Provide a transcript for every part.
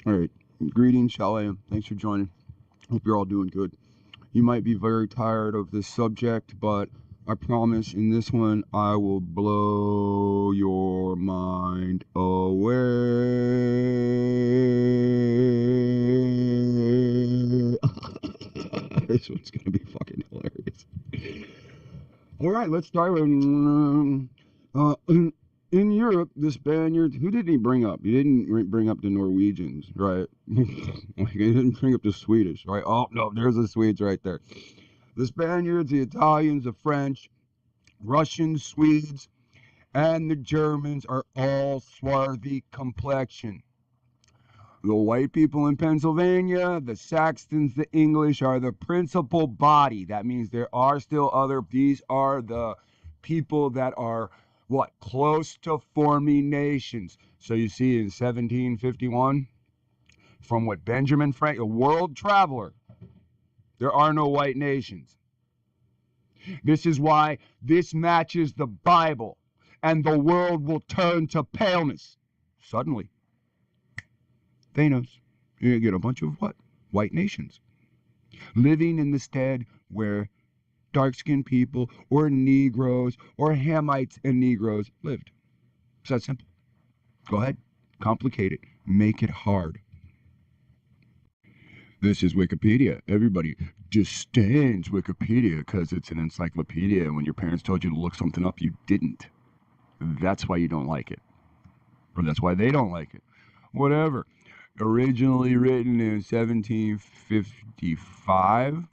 All right. Greetings, Chalet. Thanks for joining. Hope you're all doing good. You might be very tired of this subject, but I promise in this one I will blow your mind away. This one's gonna be fucking hilarious. All right, let's start with in Europe, the Spaniards. Who did he bring up? He didn't bring up the Norwegians, right? He didn't bring up the Swedish, right? Oh no, there's the Swedes right there. The Spaniards, the Italians, the French, Russians, Swedes, and the Germans are all swarthy complexion. The white people in Pennsylvania, the Saxons, the English are the principal body. That means there are still other, these are the people that are what? Close to forming nations. So you see in 1751, from what Benjamin Franklin, a world traveler, there are no white nations. This is why this matches the Bible, and the world will turn to paleness. Suddenly, Thanos, you're going to get a bunch of what? White nations. Living in the stead where dark-skinned people or Negroes or Hamites and Negroes lived. It's that simple. Go ahead. Complicate it. Make it hard. This is Wikipedia. Everybody disdains Wikipedia because it's an encyclopedia. When your parents told you to look something up, you didn't. That's why you don't like it. Or that's why they don't like it. Whatever. Originally written in 1755.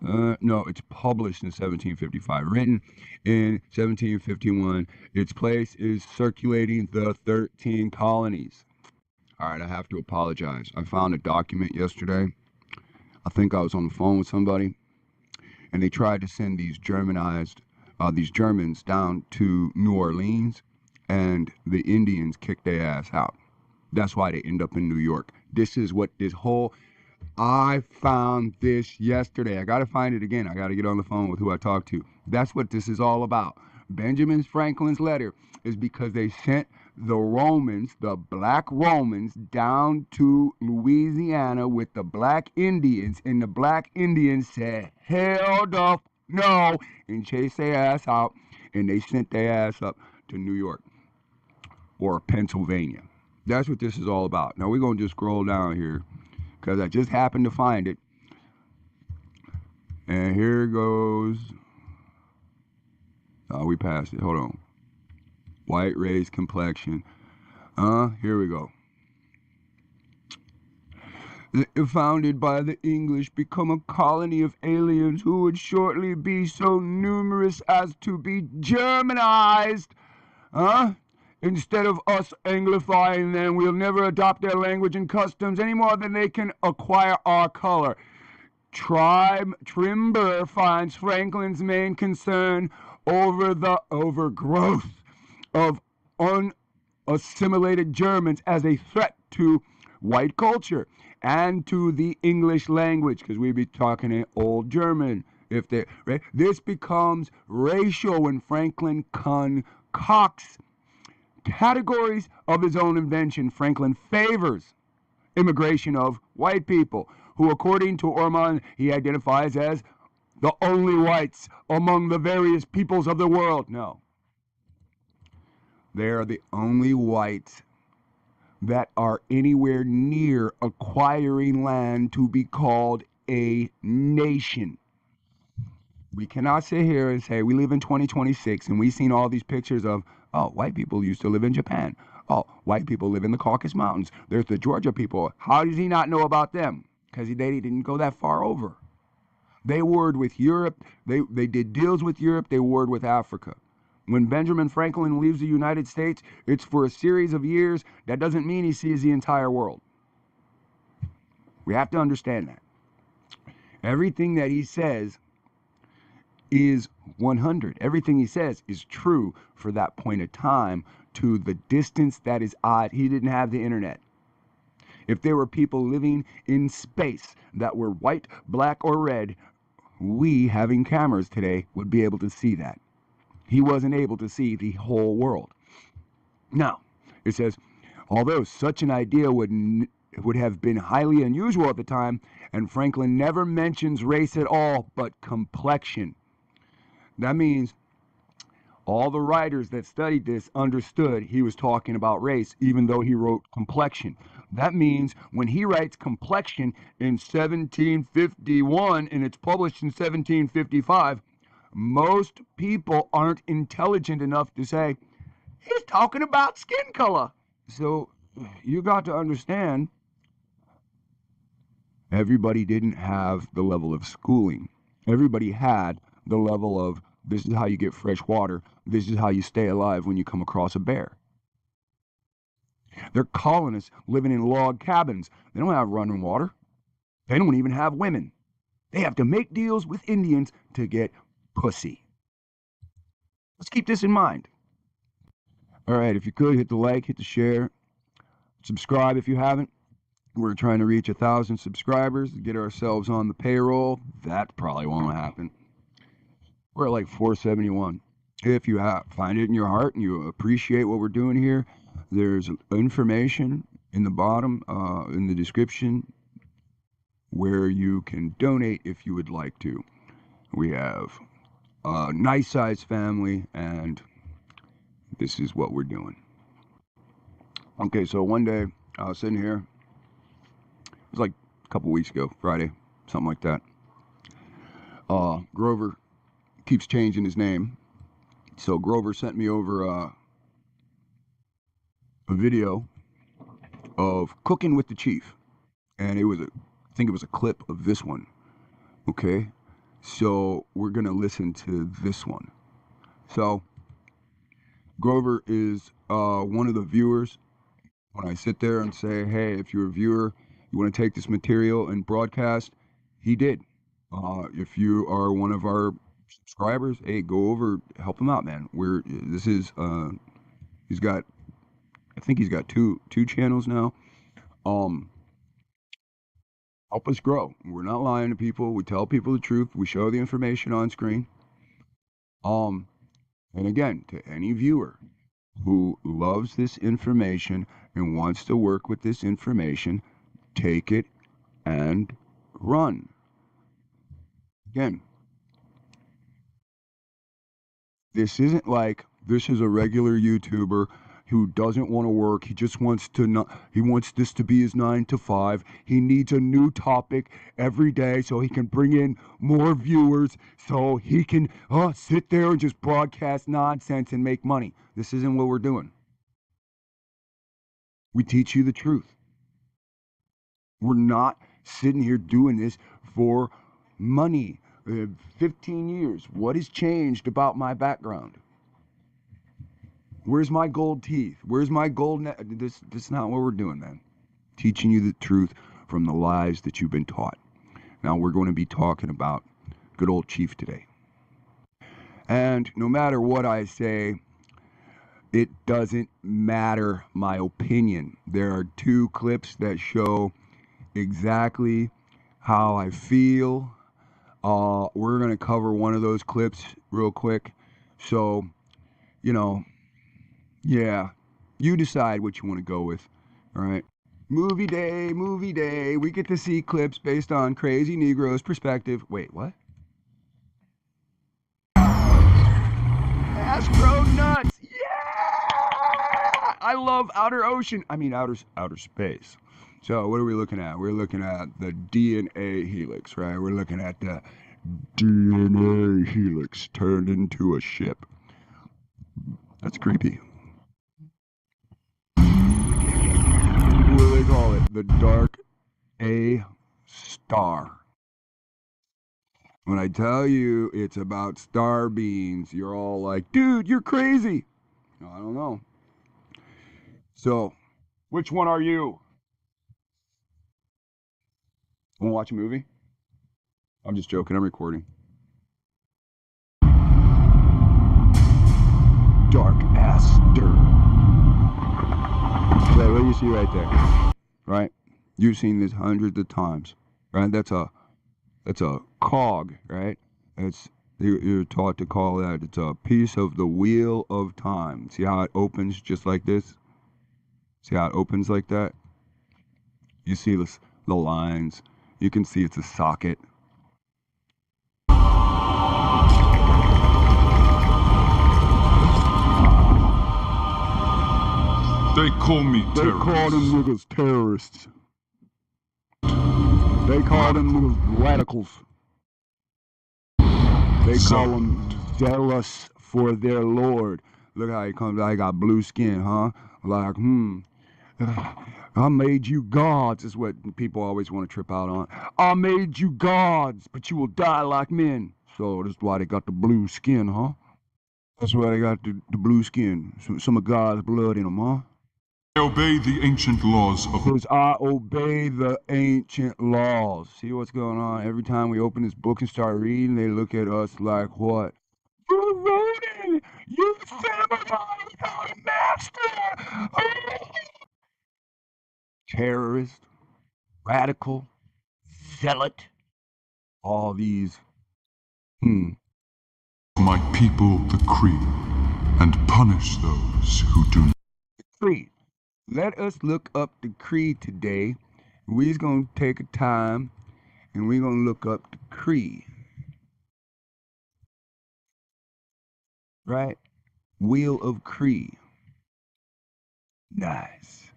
No, it's published in 1755. Written in 1751. Its place is circulating the 13 colonies. All right, I have to apologize. I found a document yesterday. I think I was on the phone with somebody, and they tried to send these Germans down to New Orleans, and the Indians kicked their ass out. That's why they end up in New York. This is what this whole... I found this yesterday. I got to find it again. I got to get on the phone with who I talked to. That's what this is all about. Benjamin Franklin's letter is because they sent the Romans, the black Romans, down to Louisiana with the black Indians, and the black Indians said, hell the no, and chased their ass out, and they sent their ass up to New York or Pennsylvania. That's what this is all about. Now we're going to just scroll down here because I just happened to find it. And here goes. Oh, we passed it. Hold on. White race complexion. Here we go. Founded by the English, become a colony of aliens who would shortly be so numerous as to be Germanized. Instead of us anglifying them, we'll never adopt their language and customs any more than they can acquire our color. Trimber finds Franklin's main concern over the overgrowth of unassimilated Germans as a threat to white culture and to the English language, because we'd be talking in Old German. Right? This becomes racial when Franklin concocts categories of his own invention. Franklin favors immigration of white people, who, according to Ormond, he identifies as the only whites among the various peoples of the world. No. They are the only whites that are anywhere near acquiring land to be called a nation. We cannot sit here and say we live in 2026 and we've seen all these pictures of, oh, white people used to live in Japan. Oh, white people live in the Caucasus Mountains. There's the Georgia people. How does he not know about them? Because they didn't go that far over. They warred with Europe. They did deals with Europe. They warred with Africa. When Benjamin Franklin leaves the United States, it's for a series of years. That doesn't mean he sees the entire world. We have to understand that. Everything that he says is 100. Everything he says is true for that point of time to the distance that is odd. He didn't have the internet. If there were people living in space that were white, black, or red, we, having cameras today, would be able to see that. He wasn't able to see the whole world. Now, it says, Although such an idea would have been highly unusual at the time, and Franklin never mentions race at all, but complexion. That means all the writers that studied this understood he was talking about race, even though he wrote complexion. That means when he writes complexion in 1751 and it's published in 1755, most people aren't intelligent enough to say, he's talking about skin color. So you got to understand, everybody didn't have the level of schooling. Everybody had the level of, this is how you get fresh water. This is how you stay alive when you come across a bear. They're colonists living in log cabins. They don't have running water. They don't even have women. They have to make deals with Indians to get pussy. Let's keep this in mind. All right, if you could, hit the like, hit the share, subscribe if you haven't. We're trying to reach 1,000 subscribers to get ourselves on the payroll. That probably won't happen. We're at like 471. If you find it in your heart and you appreciate what we're doing here, there's information in the bottom, in the description, where you can donate if you would like to. We have a nice sized family, and this is what we're doing. Okay, so one day I was sitting here. It was like a couple weeks ago, Friday, something like that. Grover keeps changing his name. So Grover sent me over a video of Cooking with the Chief. And I think it was a clip of this one. Okay? So we're going to listen to this one. So Grover is one of the viewers. When I sit there and say, hey, if you're a viewer, you want to take this material and broadcast, he did. If you are one of our subscribers, hey, go over, help him out, man. He's got, I think he's got two channels now. Help us grow. We're not lying to people. We tell people the truth. We show the information on screen. And again, to any viewer who loves this information and wants to work with this information, take it and run. Again, this isn't like this is a regular YouTuber who doesn't want to work. He just wants he wants this to be his 9 to 5. He needs a new topic every day so he can bring in more viewers, so he can sit there and just broadcast nonsense and make money. This isn't what we're doing. We teach you the truth. We're not sitting here doing this for money. 15 years. What has changed about my background? Where's my gold teeth? Where's my gold This is not what we're doing, man. Teaching you the truth from the lies that you've been taught. Now we're going to be talking about good old Chief today. And no matter what I say, it doesn't matter my opinion. There are 2 clips that show exactly how I feel. We're going to cover one of those clips real quick. So, yeah, you decide what you want to go with. All right. Movie day. We get to see clips based on Crazy Negro's perspective. Wait, what? Astronauts. Yeah! I love outer space. So what are we looking at? We're looking at the DNA helix, right? We're looking at the DNA helix turned into a ship. That's creepy. What do they call it? The Dark A Star. When I tell you it's about star beings, you're all like, dude, you're crazy. No, I don't know. So, which one are you? Want to watch a movie? I'm just joking. I'm recording. Dark Aster. So what do you see right there? Right? You've seen this hundreds of times. Right? That's a cog, right? You're taught to call that. It's a piece of the wheel of time. See how it opens just like this? See how it opens like that? You see the lines. You can see it's a socket. They call me terrorists. They call them niggas terrorists. They call them niggas radicals. They call them zealous for their Lord. Look how he comes out. He got blue skin, huh? Like, I made you gods, is what people always want to trip out on. I made you gods, but you will die like men. So that's why they got the blue skin, huh? That's why they got the blue skin. Some of God's blood in them, huh? I obey the ancient laws of... Because I obey the ancient laws. See what's going on? Every time we open this book and start reading, they look at us like, what? You're ruining! You samurai without a master! Oh! Terrorist, radical, zealot, all these. My people decree and punish those who do not. Decree. Let us look up decree today. We's gonna take a time and we're gonna look up decree. Right? Wheel of Cree. Nice.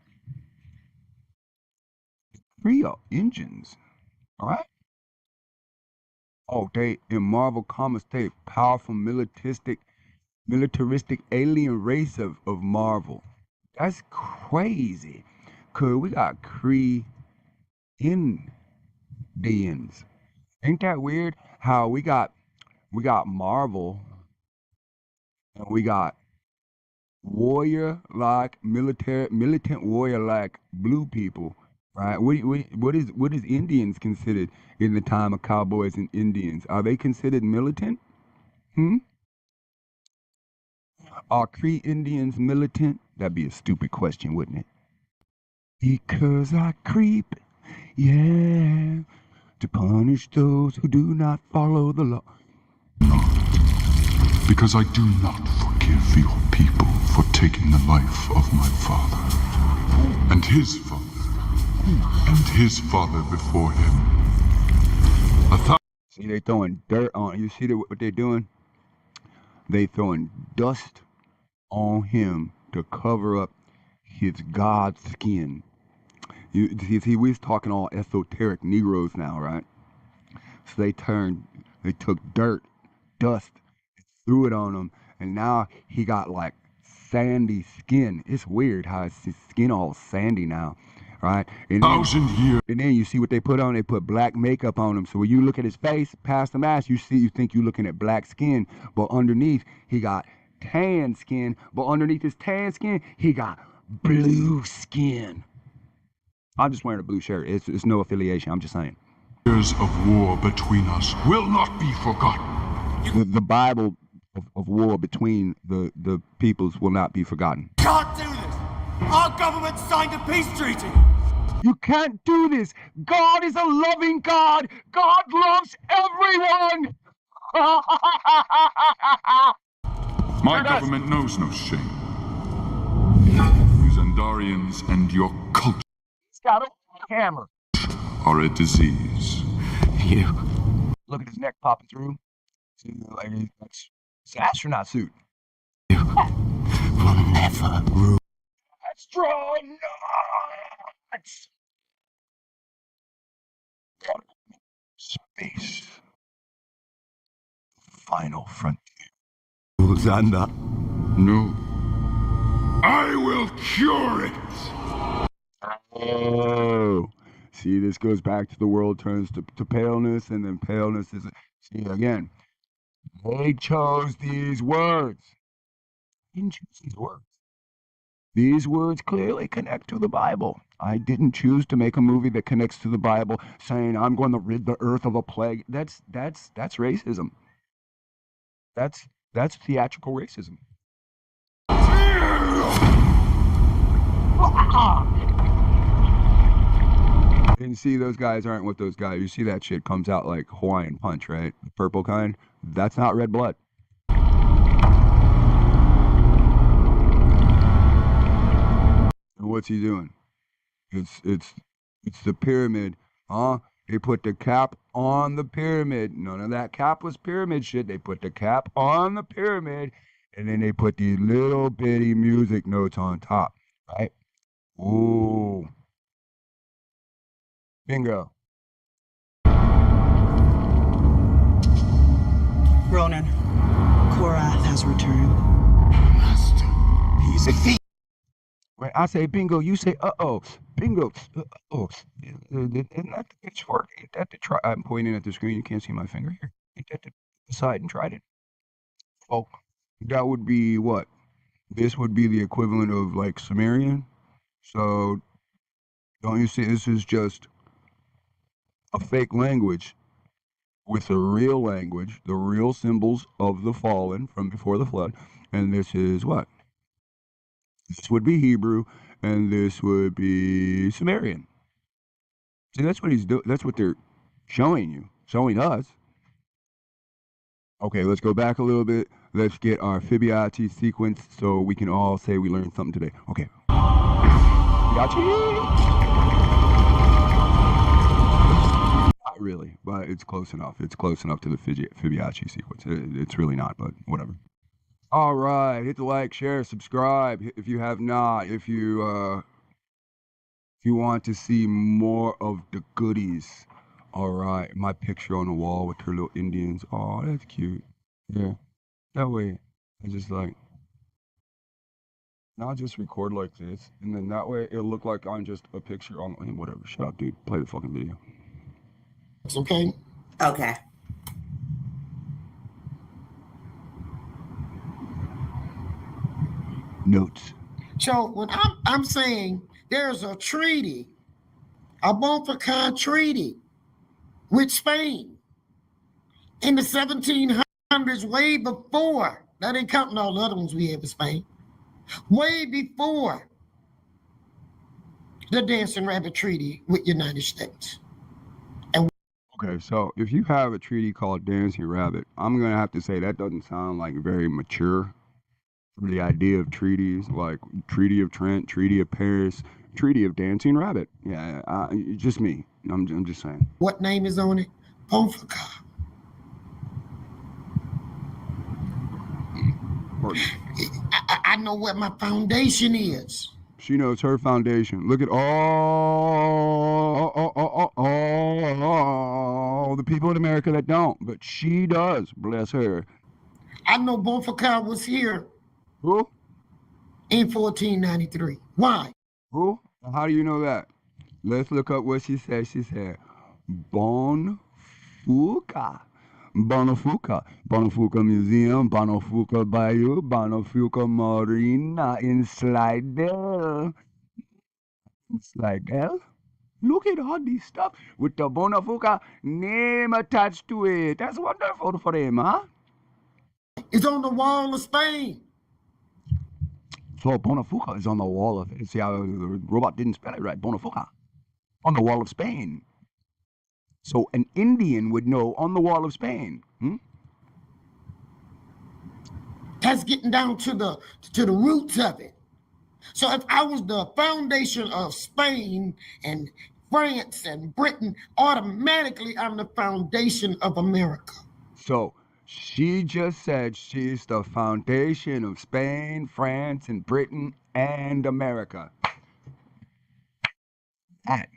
Cree are engines. Alright? Oh, they in Marvel Comics, they powerful militaristic alien race of Marvel. That's crazy. Cause we got Cree Indians. Ain't that weird? How we got Marvel and we got warrior like militant warrior like blue people. Right? What is Indians considered in the time of cowboys and Indians? Are they considered militant? Are Cree Indians militant? That'd be a stupid question, wouldn't it? Because I creep, yeah, to punish those who do not follow the law. Because I do not forgive your people for taking the life of my father, and his father, and his father before him. See, they throwing dirt on. You see what they're doing? They throwing dust on him to cover up his God skin. You see, we're talking all esoteric Negroes now, right? So they took dirt, dust, threw it on him, and now he got like sandy skin. It's weird how his skin all sandy now, right? And then you see what they put on. They put black makeup on him. So when you look at his face, past the mask, you think you're looking at black skin, but underneath he got tan skin. But underneath his tan skin, he got blue skin. I'm just wearing a blue shirt. It's no affiliation. I'm just saying. Years of war between us will not be forgotten. The Bible of war between the peoples will not be forgotten. Can't do this. Our government signed a peace treaty. You can't do this. God is a loving God. God loves everyone. My government knows no shame. You Zandarians and your culture. He's got a hammer. Are a disease. You look at his neck popping through. See, like it's an astronaut suit. You will never rule. Astronauts. Space. Final frontier. Xander. No. I will cure it. Oh. See, this goes back to the world turns to paleness, and then paleness is... See, again, they chose these words. They didn't choose these words. These words clearly connect to the Bible. I didn't choose to make a movie that connects to the Bible, saying I'm going to rid the earth of a plague. That's racism. That's theatrical racism. And see, those guys aren't what those guys. You see that shit comes out like Hawaiian Punch, right? The purple kind. That's not red blood. And what's he doing? It's the pyramid, huh? They put the cap on the pyramid. None of that capless pyramid shit. They put the cap on the pyramid, and then they put these little bitty music notes on top, right? Ooh. Bingo. Ronan, Korath has returned. Master, he's a thief. When I say bingo, you say uh-oh. Bingo. Uh-oh. Isn't that the pitchfork? Ain't that the I'm pointing at the screen. You can't see my finger here. Ain't that the side and trident? Oh, that would be what? This would be the equivalent of like Sumerian. So don't you see this is just a fake language with a real language, the real symbols of the fallen from before the flood. And this is what? This would be Hebrew, and this would be Sumerian. See, that's what he's doing. That's what they're showing you, showing us. Okay, let's go back a little bit. Let's get our Fibonacci sequence so we can all say we learned something today. Okay. Fibonacci! Not really, but it's close enough. It's close enough to the Fibonacci sequence. It's really not, but whatever. All right, hit the like, share, subscribe if you have not. If you want to see more of the goodies. All right, my picture on the wall with her little Indians. Oh, that's cute. Yeah, that way I just like, now I'll just record like this, and then that way it'll look like I'm just a picture on, whatever. Shut up, dude. Play the fucking video. It's okay. Okay. Notes. So when I'm saying there's a treaty, a Bonfacon treaty with Spain in the 1700s, way before. That ain't counting all the other ones we have in Spain. Way before the Dancing Rabbit Treaty with United States. Okay, so if you have a treaty called Dancing Rabbit, I'm gonna have to say that doesn't sound like very mature. The idea of treaties, like Treaty of Trent, Treaty of Paris, Treaty of Dancing Rabbit. Yeah, just me. I'm just saying. What name is on it? Bonfacon. I know what my foundation is. She knows her foundation. Look at all the people in America that don't, but she does. Bless her. I know Bonfacon was here Who? in 1493. Why? Who? How do you know that? Let's look up what she said. She said, Bonfouca. Bonfouca. Bonfouca Museum, Bonfouca Bayou, Bonfouca Marina in Slidell. Slidell? Look at all this stuff with the Bonfouca name attached to it. That's wonderful for them, huh? It's on the wall of Spain. So Bonfouca is on the wall of it. See how the robot didn't spell it right. Bonfouca. On the wall of Spain. So an Indian would know on the wall of Spain. That's getting down to the roots of it. So if I was the foundation of Spain and France and Britain, automatically I'm the foundation of America. So she just said she's the foundation of Spain, France, and Britain, and America. That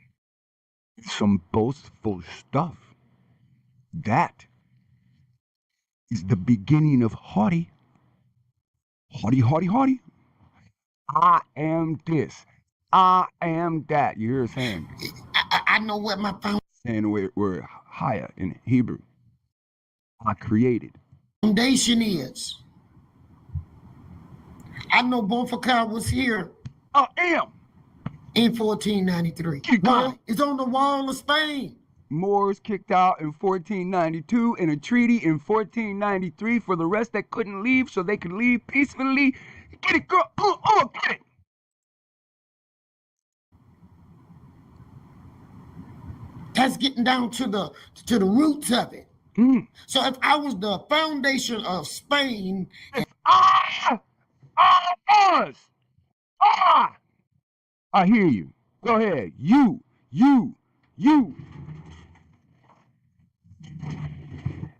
is some boastful stuff. That is the beginning of haughty. Haughty, haughty, haughty. I am this. I am that. You hear her saying? I know what my Saying we're higher in Hebrew. I created. foundation is. I know Bonfacon was here I am. in 1493. Keep Why? going. It's on the wall of Spain. Moors kicked out in 1492 and a treaty in 1493 for the rest that couldn't leave so they could leave peacefully. Get it, girl. Get it. That's getting down to the roots of it. So if I was the foundation of Spain, Us. I hear you. Go ahead. You. You. You.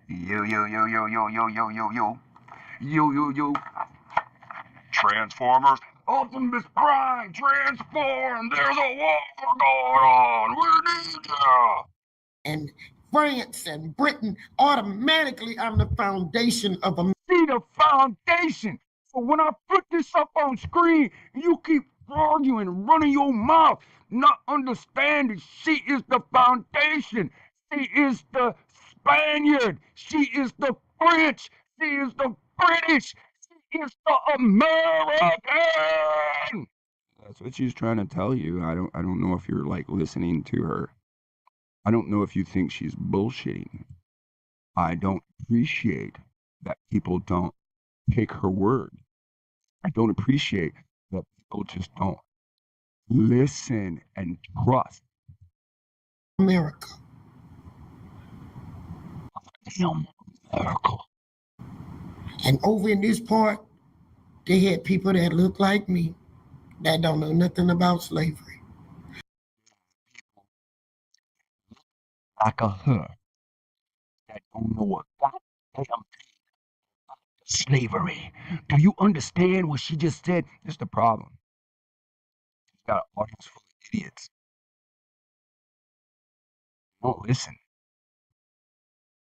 Yo. Transformers. Optimus Prime, transform! There's a war going on! We need ya! And France and Britain automatically on the foundation of a See the foundation! So when I put this up on screen, you keep arguing and running your mouth, not understanding she is the foundation. She is the Spaniard. She is the French. She is the British. She is the American! That's what she's trying to tell you. I don't know if you're like listening to her. I don't know if you think she's bullshitting. I don't appreciate that people don't take her word. I don't appreciate that people just don't listen and trust. America. Damn America. And over in this part, they had people that look like me that don't know nothing about slavery. Like a her that don't know a goddamn thing about slavery. Do you understand what she just said? That's the problem. She's got an audience full of idiots. Don't listen.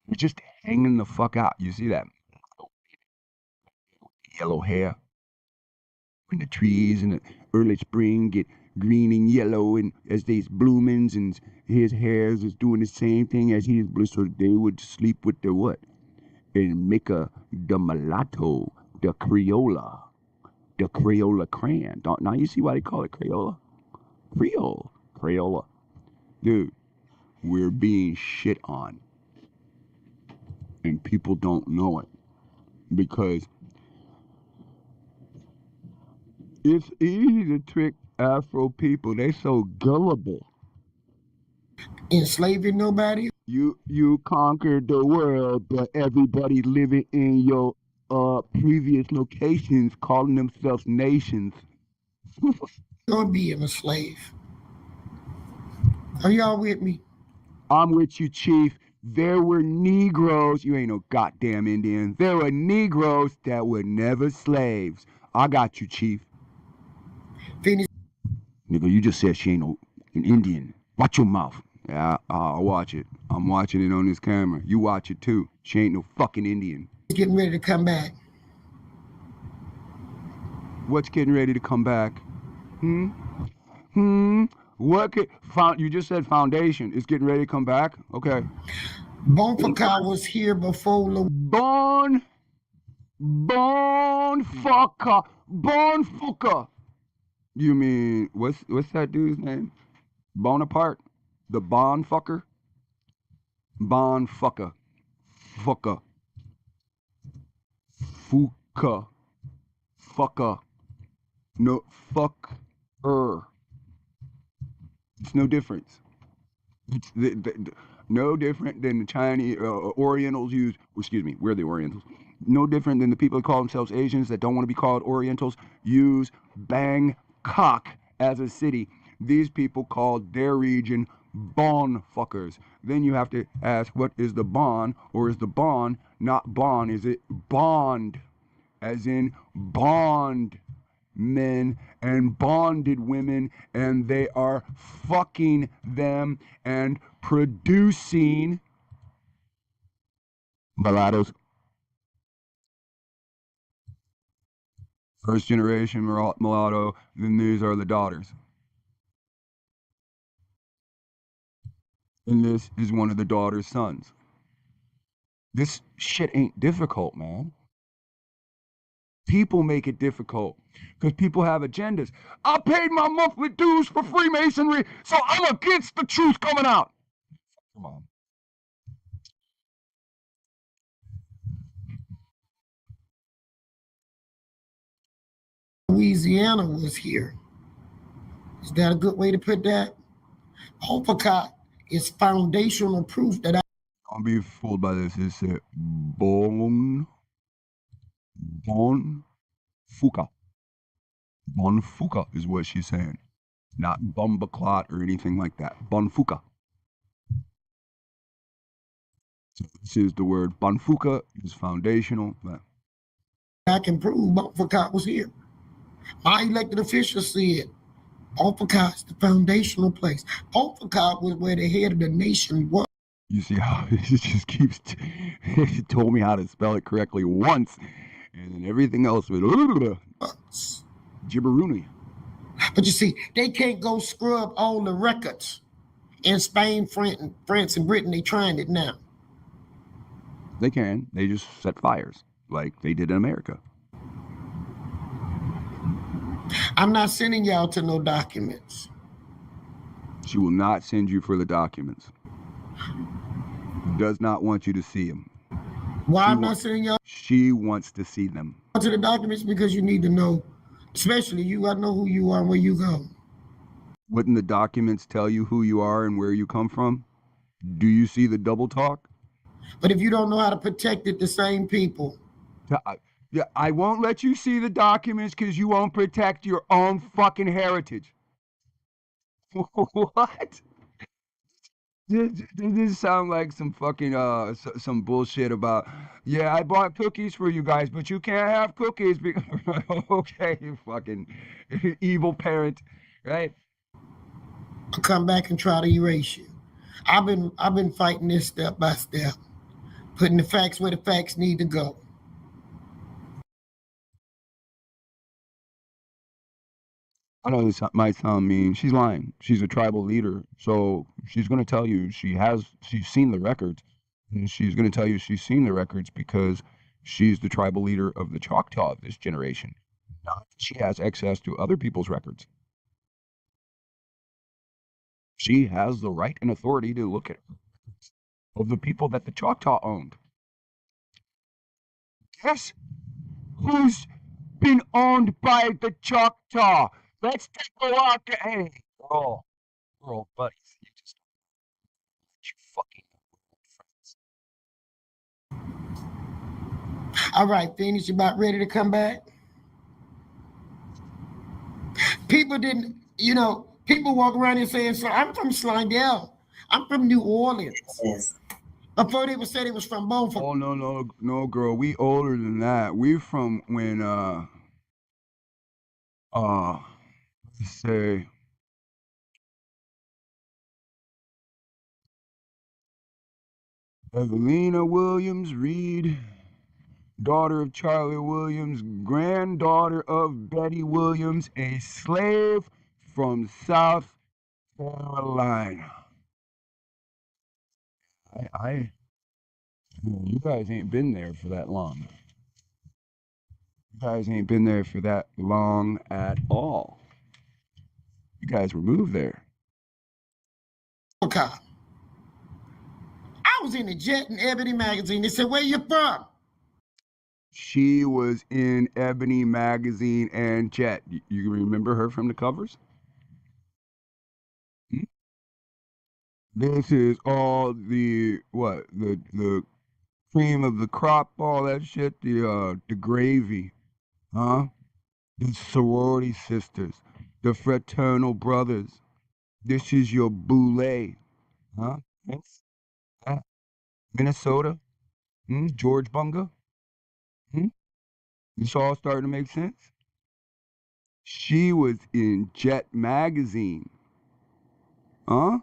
You're just hanging the fuck out. You see that? Yellow hair. When the trees in the early spring get green and yellow, and as they's bloomings, and his hairs is doing the same thing as his blue, so they would sleep with the what? And make the mulatto, the Crayola crayon. Now you see why they call it Crayola? Crayola. Dude, we're being shit on. And people don't know it. Because it's easy to trick Afro people. They so gullible. Enslaving nobody? You conquered the world, but everybody living in your previous locations calling themselves nations. Or being a slave. Are y'all with me? I'm with you, Chief. There were Negroes. You ain't no goddamn Indian. There were Negroes that were never slaves. I got you, Chief. Phoenix. Nigga, you just said she ain't no an Indian. Watch your mouth. Yeah, I'll watch it. I'm watching it on this camera. You watch it too. She ain't no fucking Indian. Getting ready to come back. What's getting ready to come back? You just said foundation. It's getting ready to come back? Okay. Bonfaka was here before Bonfucker. You mean what's that dude's name? Bonaparte? The Bonfucker? Bonfucker. Fucker. Fuka. Fucker. No, fuck her. It's no difference. It's no different than the Chinese Orientals use. Excuse me, we're the Orientals. No different than the people that call themselves Asians that don't want to be called Orientals use Bangkok as a city. These people called their region Bon fuckers. Then you have to ask, what is the Bon, or is the Bon not Bon? Is it Bond, as in bond men and bonded women, and they are fucking them and producing mulattoes. First generation mulatto, then these are the daughters. And this is one of the daughter's sons. This shit ain't difficult, man. People make it difficult because people have agendas. I paid my monthly dues for Freemasonry, so I'm against the truth coming out. Come on. Louisiana was here. Is that a good way to put that? Bonfaka is foundational proof that Don't be fooled by this. It's a Bonfuka. Bonfuka is what she's saying. not bumbaclot or anything like that. Bonfuka. So this is the word Bonfuka is foundational. I can prove Bonfuka was here. My elected officials said Bonfuka is the foundational place. Bonfuka was where the head of the nation was. You see how it just keeps. It told me how to spell it correctly once, and then everything else was gibberoonie. But you see, they can't go scrub all the records in Spain, France, and Britain. They trying it now. They can. They just set fires like they did in America. I'm not sending y'all to no documents. She will not send you for the documents. Does not want you to see them. Why I'm not sending y'all She wants to see them. to the documents? Because you need to know, especially you, I know who you are and where you go. Wouldn't the documents tell you who you are and where you come from? Do you see the double talk? But if you don't know how to protect it, the same people. Yeah, I won't let you see the documents because you won't protect your own fucking heritage. What? This sound like some fucking some bullshit about, yeah, I bought cookies for you guys, but you can't have cookies because okay, you fucking evil parent, right? I'll come back and try to erase you. I've been fighting this step by step, putting the facts where the facts need to go. I know this might sound mean. She's lying. She's a tribal leader, so she's going to tell you she's seen the records, and she's going to tell you she's seen the records because she's the tribal leader of the Choctaw of this generation. Not that she has access to other people's records. She has the right and authority to look at records of the people that the Choctaw owned. Guess who's been owned by the Choctaw? Let's take a look at. Hey, we're all buddies. You just you fucking friends. All right, Phoenix, you about ready to come back? People didn't, people walk around and saying, so I'm from Slidell. I'm from New Orleans. Yes. Before they would say they was from Beaufort. Oh no, girl. We older than that. We from when let's say Evelina Williams Reed, daughter of Charlie Williams, granddaughter of Betty Williams, a slave from South Carolina. You guys ain't been there for that long. You guys ain't been there for that long at all. You guys were moved there. Okay. I was in the Jet and Ebony magazine. They said, where you from? She was in Ebony magazine and Jet. You remember her from the covers? This is all the cream of the crop, all that shit, the gravy, huh? The sorority sisters, the fraternal brothers. This is your boule, huh? Minnesota, George Bunga. This all starting to make sense. She was in Jet magazine, huh?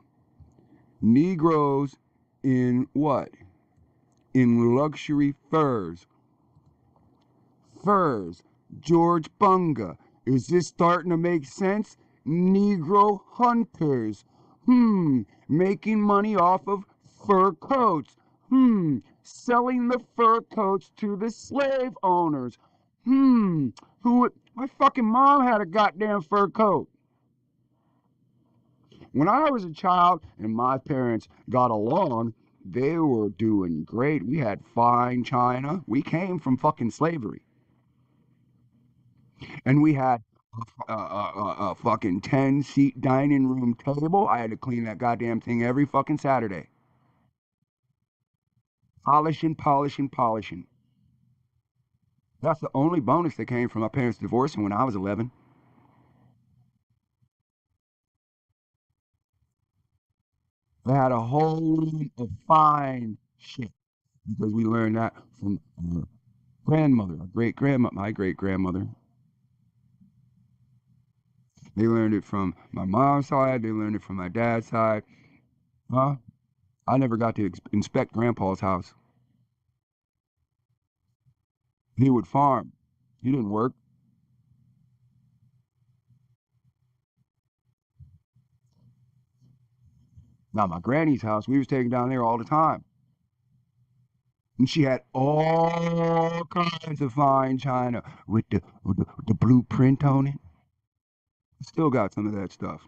Negroes in what? In luxury furs. Furs. George Bunga. Is this starting to make sense? Negro hunters. Making money off of fur coats. Selling the fur coats to the slave owners. My fucking mom had a goddamn fur coat. When I was a child and my parents got along, they were doing great. We had fine china. We came from fucking slavery. And we had a fucking 10-seat dining room table. I had to clean that goddamn thing every fucking Saturday. Polishing. That's the only bonus that came from my parents divorcing when I was 11. They had a whole room of fine shit because we learned that from our grandmother, our great grandmother, my great grandmother. They learned it from my mom's side. They learned it from my dad's side. Huh? I never got to inspect Grandpa's house. He would farm. He didn't work. Now my granny's house, we was taking down there all the time. And she had all kinds of fine china with the blueprint on it. Still got some of that stuff.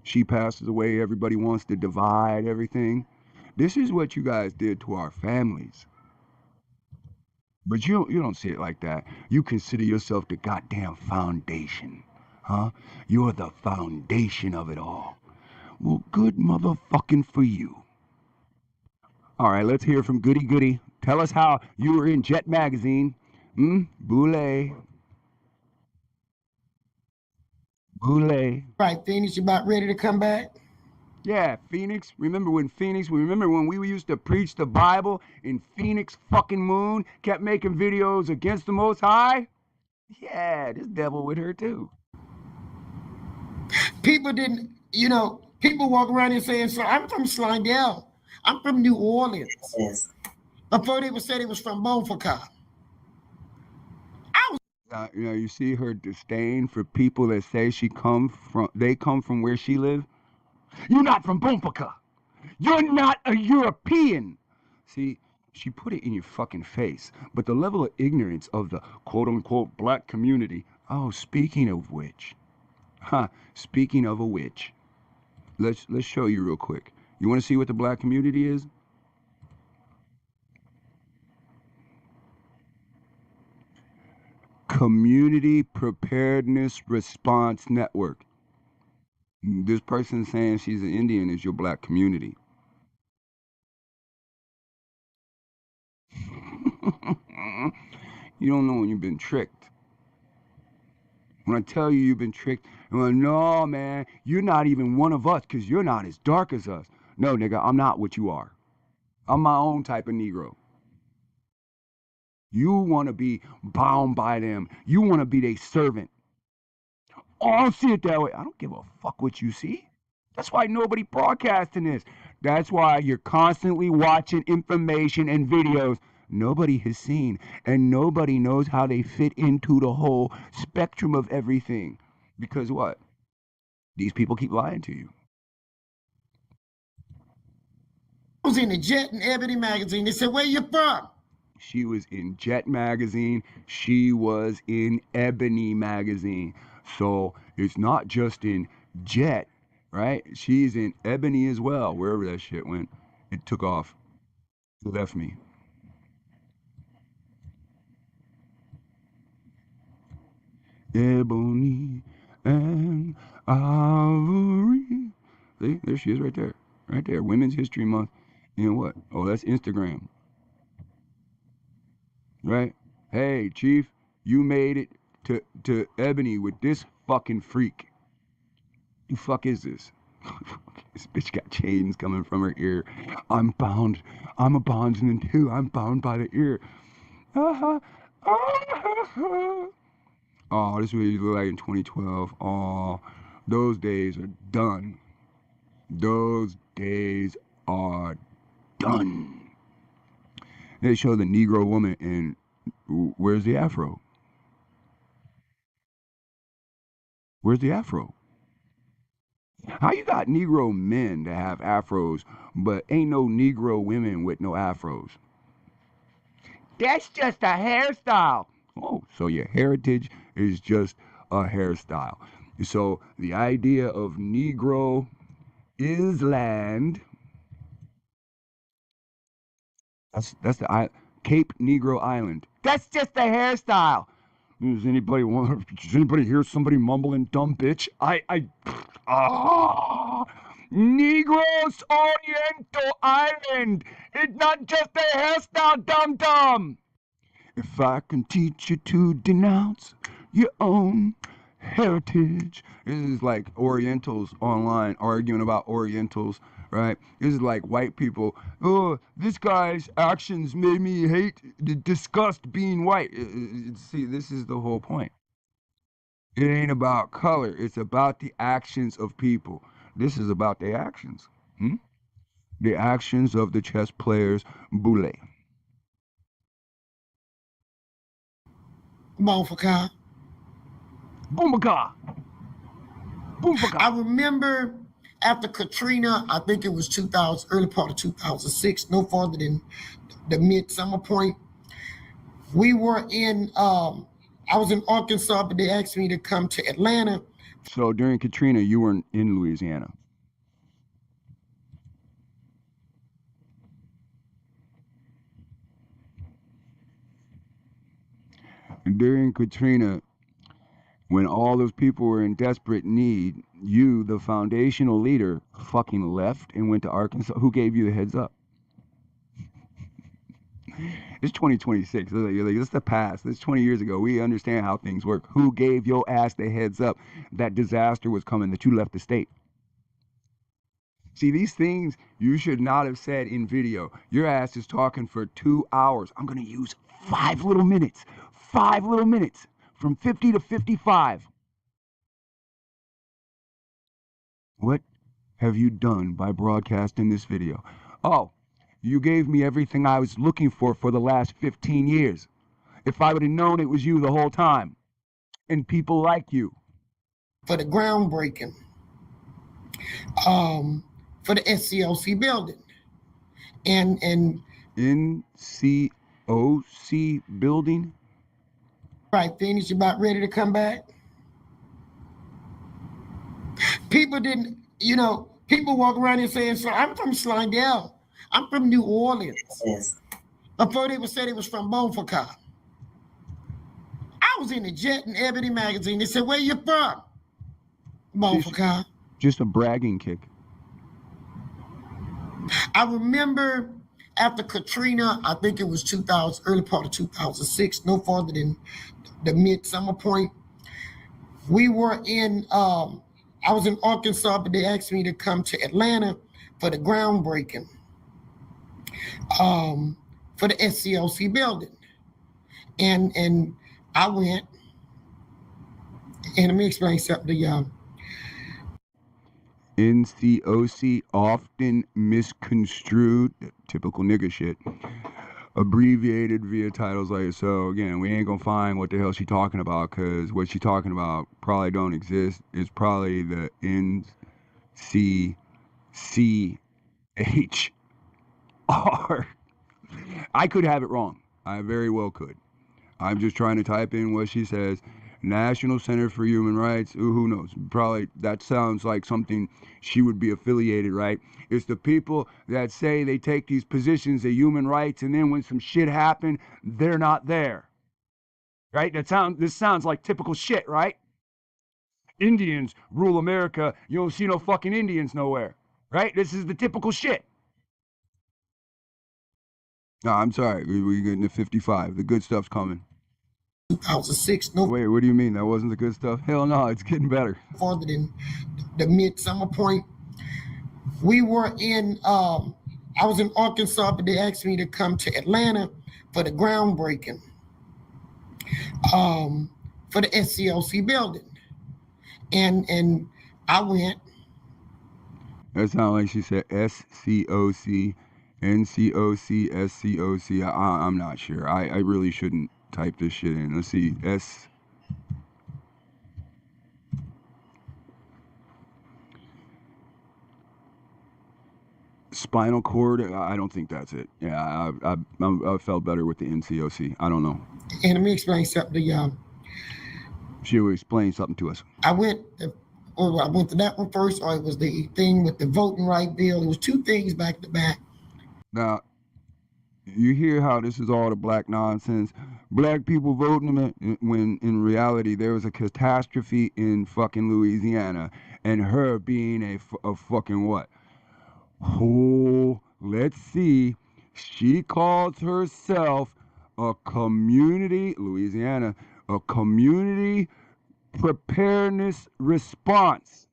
She passes away, everybody wants to divide everything. This is what you guys did to our families. But you don't see it like that. You consider yourself the goddamn foundation. Huh? You're the foundation of it all. Well, good motherfucking for you. All right, let's hear from Goody Goody. Tell us how you were in Jet Magazine. Boulay. Boulay. Right, Phoenix, you about ready to come back? Yeah, Phoenix. Remember when we used to preach the Bible and Phoenix fucking Moon kept making videos against the Most High? Yeah, this devil with her too. People didn't, people walk around and saying, so I'm from Slidell. I'm from New Orleans. Yes. Before they would say they was from Bonfaka. You see her disdain for people that say they come from where she live. You're not from Bonfaka. You're not a European. See, she put it in your fucking face. But the level of ignorance of the quote-unquote black community. Oh, speaking of which. Speaking of a witch. Let's show you real quick. You want to see what the black community is? Community Preparedness Response Network. This person saying she's an Indian is your black community. You don't know when you've been tricked. When I tell you you've been tricked, I'm like, no, man, you're not even one of us because you're not as dark as us. No, nigga, I'm not what you are. I'm my own type of Negro. You want to be bound by them. You want to be their servant. Oh, I don't see it that way. I don't give a fuck what you see. That's why nobody broadcasting this. That's why you're constantly watching information and videos nobody has seen, and nobody knows how they fit into the whole spectrum of everything. Because what? These people keep lying to you. I was in the Jet and Ebony magazine. They said, where you from? She was in Jet magazine. She was in Ebony magazine. So it's not just in Jet, right? She's in Ebony as well. Wherever that shit went, it took off. It left me. Ebony and Ivory. See, there she is right there. Right there. Women's History Month. And what? Oh, that's Instagram. Right? Hey, Chief, you made it to Ebony with this fucking freak. Who the fuck is this? This bitch got chains coming from her ear. I'm bound. I'm a bondsman too. I'm bound by the ear. Oh, this is what you look like in 2012. Oh, those days are done. Those days are done. They show the Negro woman and where's the afro? Where's the afro? How you got Negro men that have afros, but ain't no Negro women with no afros? That's just a hairstyle. Oh, so your heritage is just a hairstyle. So the idea of Negro is land. That's the Cape Negro Island. That's just a hairstyle. Does anybody hear somebody mumbling dumb bitch? Negros Oriental Island. It's not just a hairstyle, dum-dum. If I can teach you to denounce your own heritage. This is like Orientals online arguing about Orientals right? This is like white people. Oh, this guy's actions made me hate, disgust being white. See, this is the whole point. It ain't about color. It's about the actions of people. This is about the actions. Hmm? The actions of the chess players Boule. Bonfaka. Boomaka! Boomaka! I remember after Katrina, I think it was 2000, early part of 2006, no farther than the midsummer point. We were in, I was in Arkansas, but they asked me to come to Atlanta. So during Katrina, you were in Louisiana. During Katrina, when all those people were in desperate need, you, the foundational leader, fucking left and went to Arkansas. Who gave you the heads up? It's 2026. It's the past. It's 20 years ago. We understand how things work. Who gave your ass the heads up that disaster was coming, that you left the state? See, these things you should not have said in video. Your ass is talking for 2 hours. I'm going to use 5 little minutes. 5 little minutes. From 50 to 55. What have you done by broadcasting this video? Oh, you gave me everything I was looking for the last 15 years. If I would have known it was you the whole time. And people like you. For the groundbreaking. For the SCLC building. And NCOC building? right, finished, about ready to come back. People didn't, people walk around here saying, so I'm from Slidell. I'm from New Orleans. Yes. Before they would say they was from Bonfaka. I was in the Jet and Ebony magazine. They said, where you from? Bonfaka. Just a bragging kick. I remember after Katrina, I think it was 2000, early part of 2006, no farther than the midsummer point. We were in, I was in Arkansas, but they asked me to come to Atlanta for the groundbreaking. For the SCLC building. And I went, and let me explain something to y'all. NCOC, often misconstrued, typical nigga shit, abbreviated via titles like, so again, we ain't gonna find what the hell she talking about, because what she talking about probably don't exist. It's probably the NCCHR. I could have it wrong. I very well could. I'm just trying to type in what she says. National Center for Human Rights. Ooh, who knows? Probably that sounds like something she would be affiliated, right? It's the people that say they take these positions of human rights, and then when some shit happen, they're not there. Right? This sounds like typical shit, right? Indians rule America. You don't see no fucking Indians nowhere. Right? This is the typical shit. No, I'm sorry. We're getting to 55. The good stuff's coming. 2006, no. Wait, what do you mean? That wasn't the good stuff? Hell no, it's getting better. Farther than the midsummer point. We were in, I was in Arkansas, but they asked me to come to Atlanta for the groundbreaking. For the SCLC building. And I went. That sounded like she said SCOC, NCOC, SCOC. I'm not sure. I really shouldn't type this shit in. Let's see. Spinal cord. I don't think that's it. Yeah, I felt better with the NCOC. I don't know. And let me explain something to y'all. She will explain something to us. I went to that one first, or it was the thing with the voting right bill. It was two things back to back. Now, you hear how this is all the black nonsense. Black people voting, when in reality there was a catastrophe in fucking Louisiana, and her being a fucking what? Oh, let's see. She calls herself a community, Louisiana, a community preparedness response.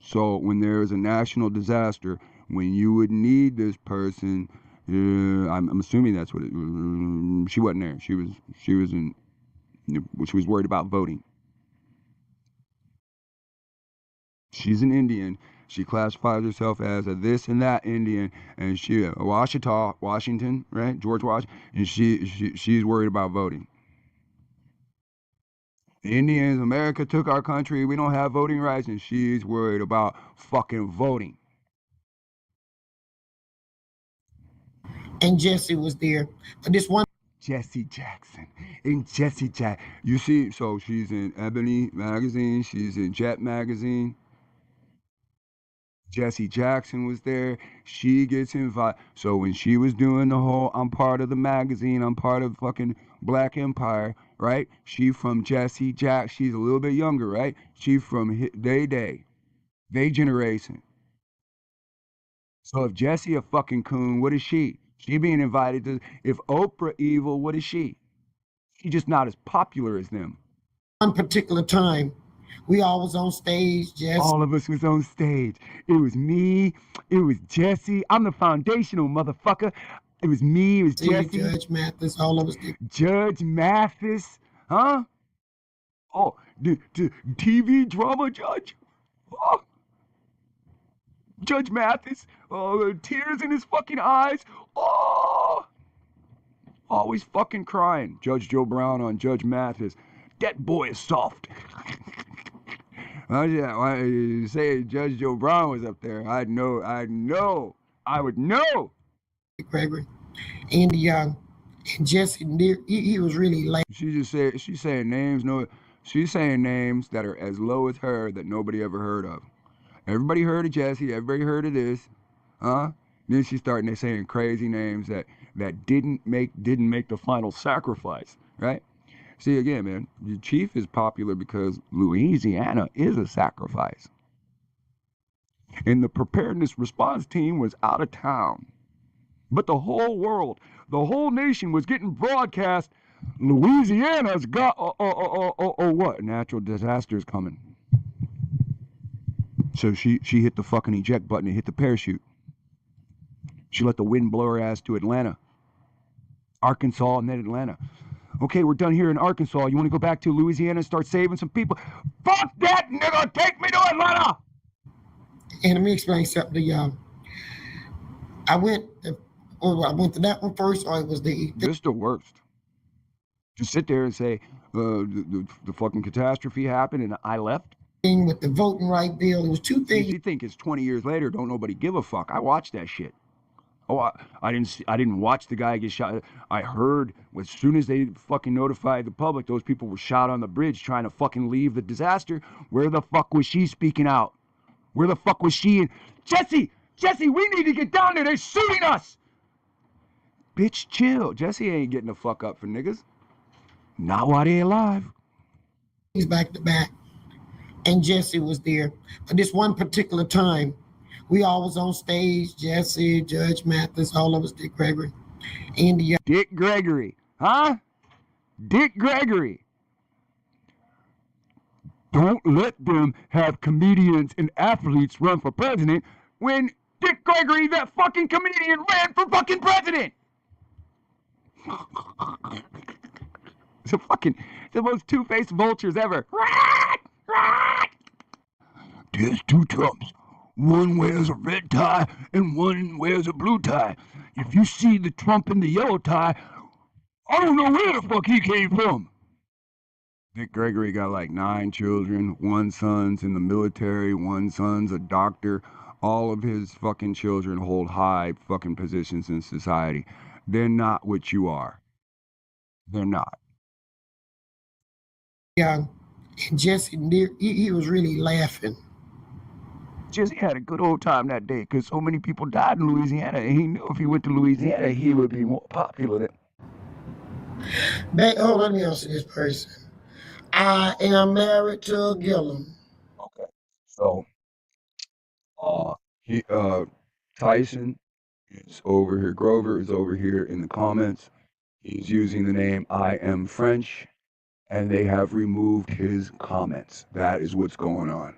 So when there is a national disaster, when you would need this person, I'm assuming that's what it. She wasn't there. She was in. She was worried about voting. She's an Indian. She classifies herself as a this and that Indian, and she Washington, right? George Washington, and she's worried about voting. The Indians, America took our country. We don't have voting rights, and she's worried about fucking voting. And Jesse was there. But this one Jesse Jackson. And Jesse Jack. You see, so she's in Ebony magazine. She's in Jet magazine. Jesse Jackson was there. She gets invited. So when she was doing the whole, I'm part of the magazine, I'm part of fucking Black Empire, right? She from Jesse Jack. She's a little bit younger, right? She from they generation. So if Jesse a fucking coon, what is she? She being invited to. If Oprah evil, what is she? She just not as popular as them. one particular time, we all was on stage, Jesse. All of us was on stage. It was me. It was Jesse. I'm the foundational motherfucker. It was me. It was Jesse. Judge Mathis, all of us did. Judge Mathis. Huh? Oh, the TV drama judge. Oh. Judge Mathis. Oh, tears in his fucking eyes. Oh. Always fucking crying. Judge Joe Brown on Judge Mathis. That boy is soft. Why you say Judge Joe Brown was up there? I would know. Gregory. And and Jesse, he was really late. She's saying names. No, she's saying names that are as low as her that nobody ever heard of. Everybody heard of Jesse. Everybody heard of this, huh? Then she's starting to saying crazy names that didn't make the final sacrifice, right? See, again, man, the chief is popular because Louisiana is a sacrifice. And the preparedness response team was out of town. But the whole world, the whole nation was getting broadcast, Louisiana's got, what? Natural disasters coming. So she hit the fucking eject button and hit the parachute. She let the wind blow her ass to Atlanta. Arkansas and then Atlanta. Okay, we're done here in Arkansas. You want to go back to Louisiana and start saving some people? Fuck that, nigga! Take me to Atlanta! And let me explain something to y'all. I went to that one first, or it was the... This is the worst. Just sit there and say, the fucking catastrophe happened and I left? Thing with the voting right bill, it was two things. You think it's 20 years later, don't nobody give a fuck. I watched that shit. Oh, I didn't watch the guy get shot. I heard as soon as they fucking notified the public, those people were shot on the bridge trying to fucking leave the disaster. Where the fuck was she speaking out? Where the fuck was she? Jesse, we need to get down there. They're shooting us. Bitch, chill. Jesse ain't getting the fuck up for niggas. Not while they alive. He's back to back. And Jesse was there. But this one particular time, we all was on stage, Jesse, Judge Mathis, all of us, Dick Gregory. And Dick Gregory, huh? Dick Gregory. Don't let them have comedians and athletes run for president when Dick Gregory, that fucking comedian, ran for fucking president. The most two-faced vultures ever. There's two Trumps. One wears a red tie and one wears a blue tie. If you see the Trump in the yellow tie, I don't know where the fuck he came from. Dick Gregory got like 9 children. One son's in the military. One son's a doctor. All of his fucking children hold high fucking positions in society. They're not what you are. They're not. and Jesse, he was really laughing. Jesse had a good old time that day because so many people died in Louisiana, and he knew if he went to Louisiana, he would be more popular. Let me answer this person. I am married to Gillum. Okay, so Tyson is over here. Grover is over here in the comments. He's using the name I Am French, and they have removed his comments. That is what's going on.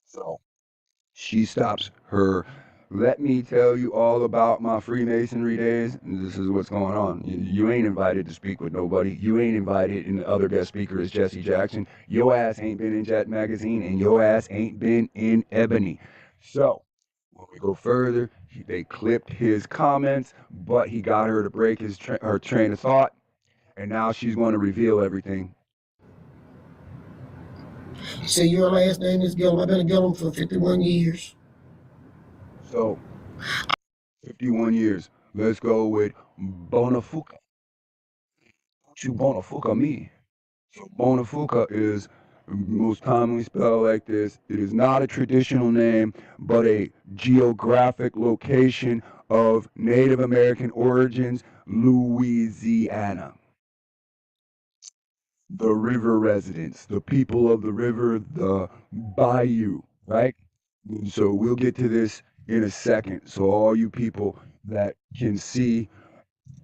So She stops her, let me tell you all about my Freemasonry days. This is what's going on. You ain't invited to speak with nobody. You ain't invited, and the other guest speaker is Jesse Jackson. Your ass ain't been in Jet Magazine, and your ass ain't been in Ebony. So, when we go further, they clipped his comments, but he got her to break her train of thought, and now she's going to reveal everything. So your last name is Gillum. I've been a Gillum for 51 years. So, 51 years. Let's go with Bonafuca. What you Bonafuca me? So Bonafuca is most commonly spelled like this. It is not a traditional name, but a geographic location of Native American origins, Louisiana. The river residents, the people of the river, the bayou, right? So we'll get to this in a second. So all you people that can see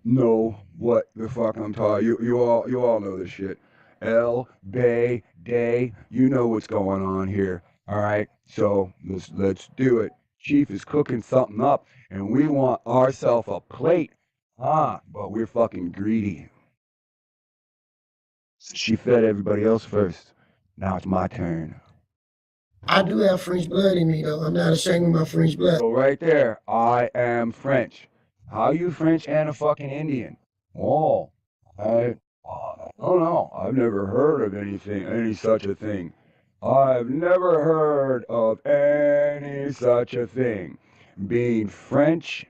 know what the fuck I'm talking. You all know this shit. L Bay Day, you know what's going on here. All right, so let's do it. Chief is cooking something up, and we want ourselves a plate, but we're fucking greedy. She fed everybody else first. Now it's my turn. I do have French blood in me, though. I'm not ashamed of my French blood. So right there, I am French. How you French and a fucking Indian? Oh, I don't know. I've never heard of any such a thing. I've never heard of any such a thing. Being French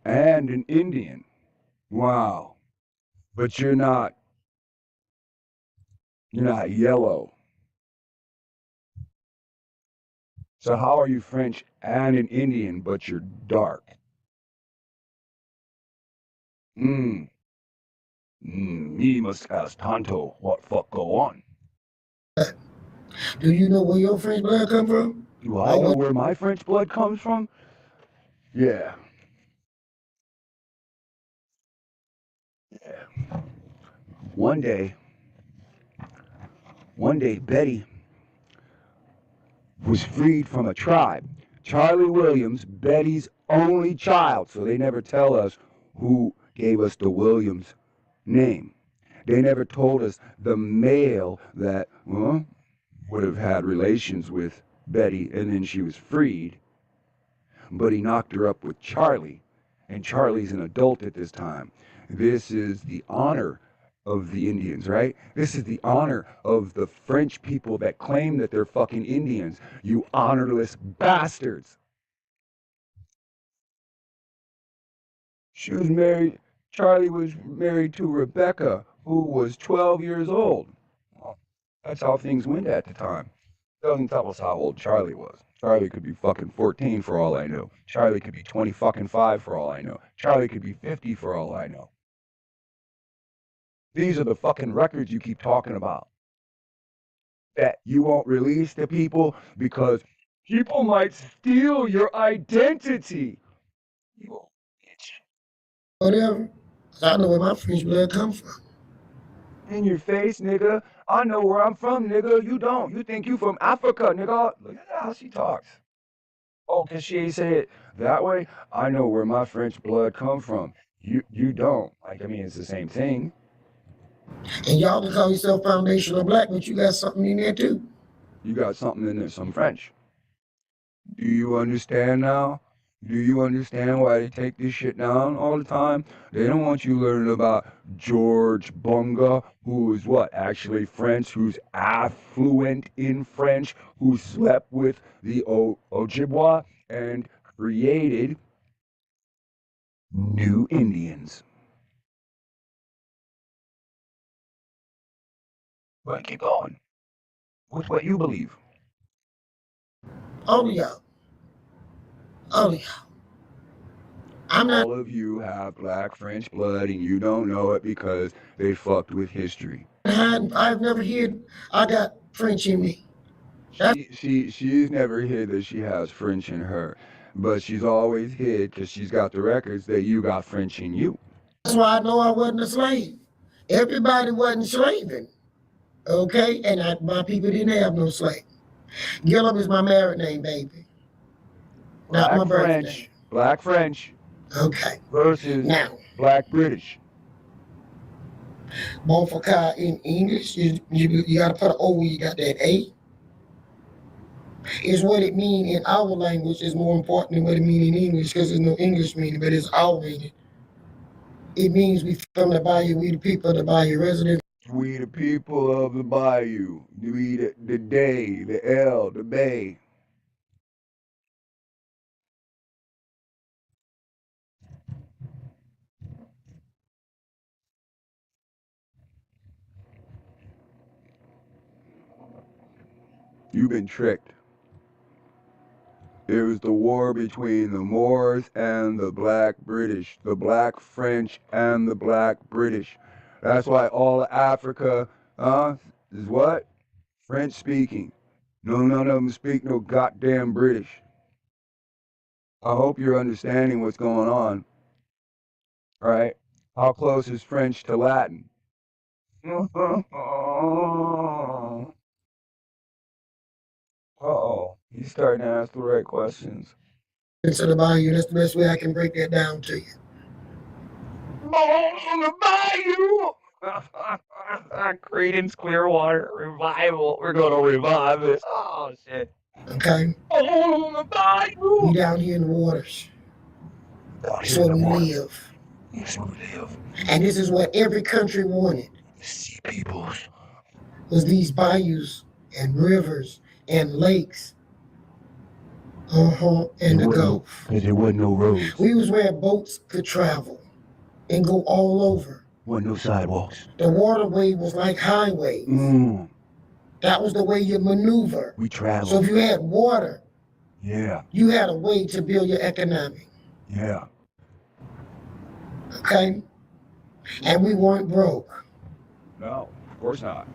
and an Indian. Wow. But you're not yellow. So how are you French and an Indian, but you're dark? Me must ask Tonto what fuck go on. Do you know where your French blood come from? Do I know where my French blood comes from? Yeah. One day, Betty was freed from a tribe. Charlie Williams, Betty's only child, so they never tell us who gave us the Williams name. They never told us the male that would have had relations with Betty, and then she was freed. But he knocked her up with Charlie, and Charlie's an adult at this time. This is the honor of the Indians, right? This is the honor of the French people that claim that they're fucking Indians. You honorless bastards. She was married, Charlie was married to Rebecca, who was 12 years old. Well, that's how things went at the time. Doesn't tell us how old Charlie was. Charlie could be fucking 14 for all I know. Charlie could be 20 fucking 5 for all I know. Charlie could be 50 for all I know. These are the fucking records you keep talking about that you won't release to people because people might steal your identity. You old bitch. Whatever. I know where my French blood come from. In your face, nigga. I know where I'm from, nigga. You don't. You think you from Africa, nigga. Look at how she talks. Oh, cause she ain't say it that way. I know where my French blood come from. You don't. Like, I mean, it's the same thing. And y'all can call yourself foundational black, but you got something in there too. You got something in there, some French. Do you understand now? Do you understand why they take this shit down all the time? They don't want you learning about George Bunga, who is what? Actually French, who's affluent in French, who slept with the Ojibwa and created new Indians. But keep going. With what you believe. All of y'all. All of y'all. I'm not. All of you have black French blood and you don't know it because they fucked with history. I've never heard I got French in me. She's never hid that she has French in her, but she's always hid because she's got the records that you got French in you. That's why I know I wasn't a slave. Everybody wasn't slaving. Okay? And my people didn't have no slave. Gillum is my married name, baby. Not my Black birthday. French. Black French Okay. versus Now, Black British. Bonfaka in English, you got to put an O where you got that A. Is what it mean in our language is more important than what it mean in English because there's no English meaning, but it's our meaning. It means we from the bayou, we the people of the bayou residents. We the people of the bayou. We the day, the L, the bay. You've been tricked. It was the war between the Moors and the Black British, the Black French and the Black British. That's why all of Africa, is what? French speaking. None of them speak no goddamn British. I hope you're understanding what's going on. All right? How close is French to Latin? Uh-oh. He's starting to ask the right questions. Of the bayou, that's the best way I can break that down to you. On the bayou! Creedence Clearwater Revival. We're going to revive this. Oh, shit. Okay? On the bayou! We down here in the waters. That's where we live. That's where we live. And this is what every country wanted. Sea peoples. Was these bayous and rivers and lakes. And the Gulf. Because there wasn't no roads. We was where boats could travel and go all over. Wasn't no sidewalks. The waterway was like highways. That was the way you maneuver. We traveled. So if you had water, yeah, you had a way to build your economy. Yeah. Okay? And we weren't broke. No, of course not.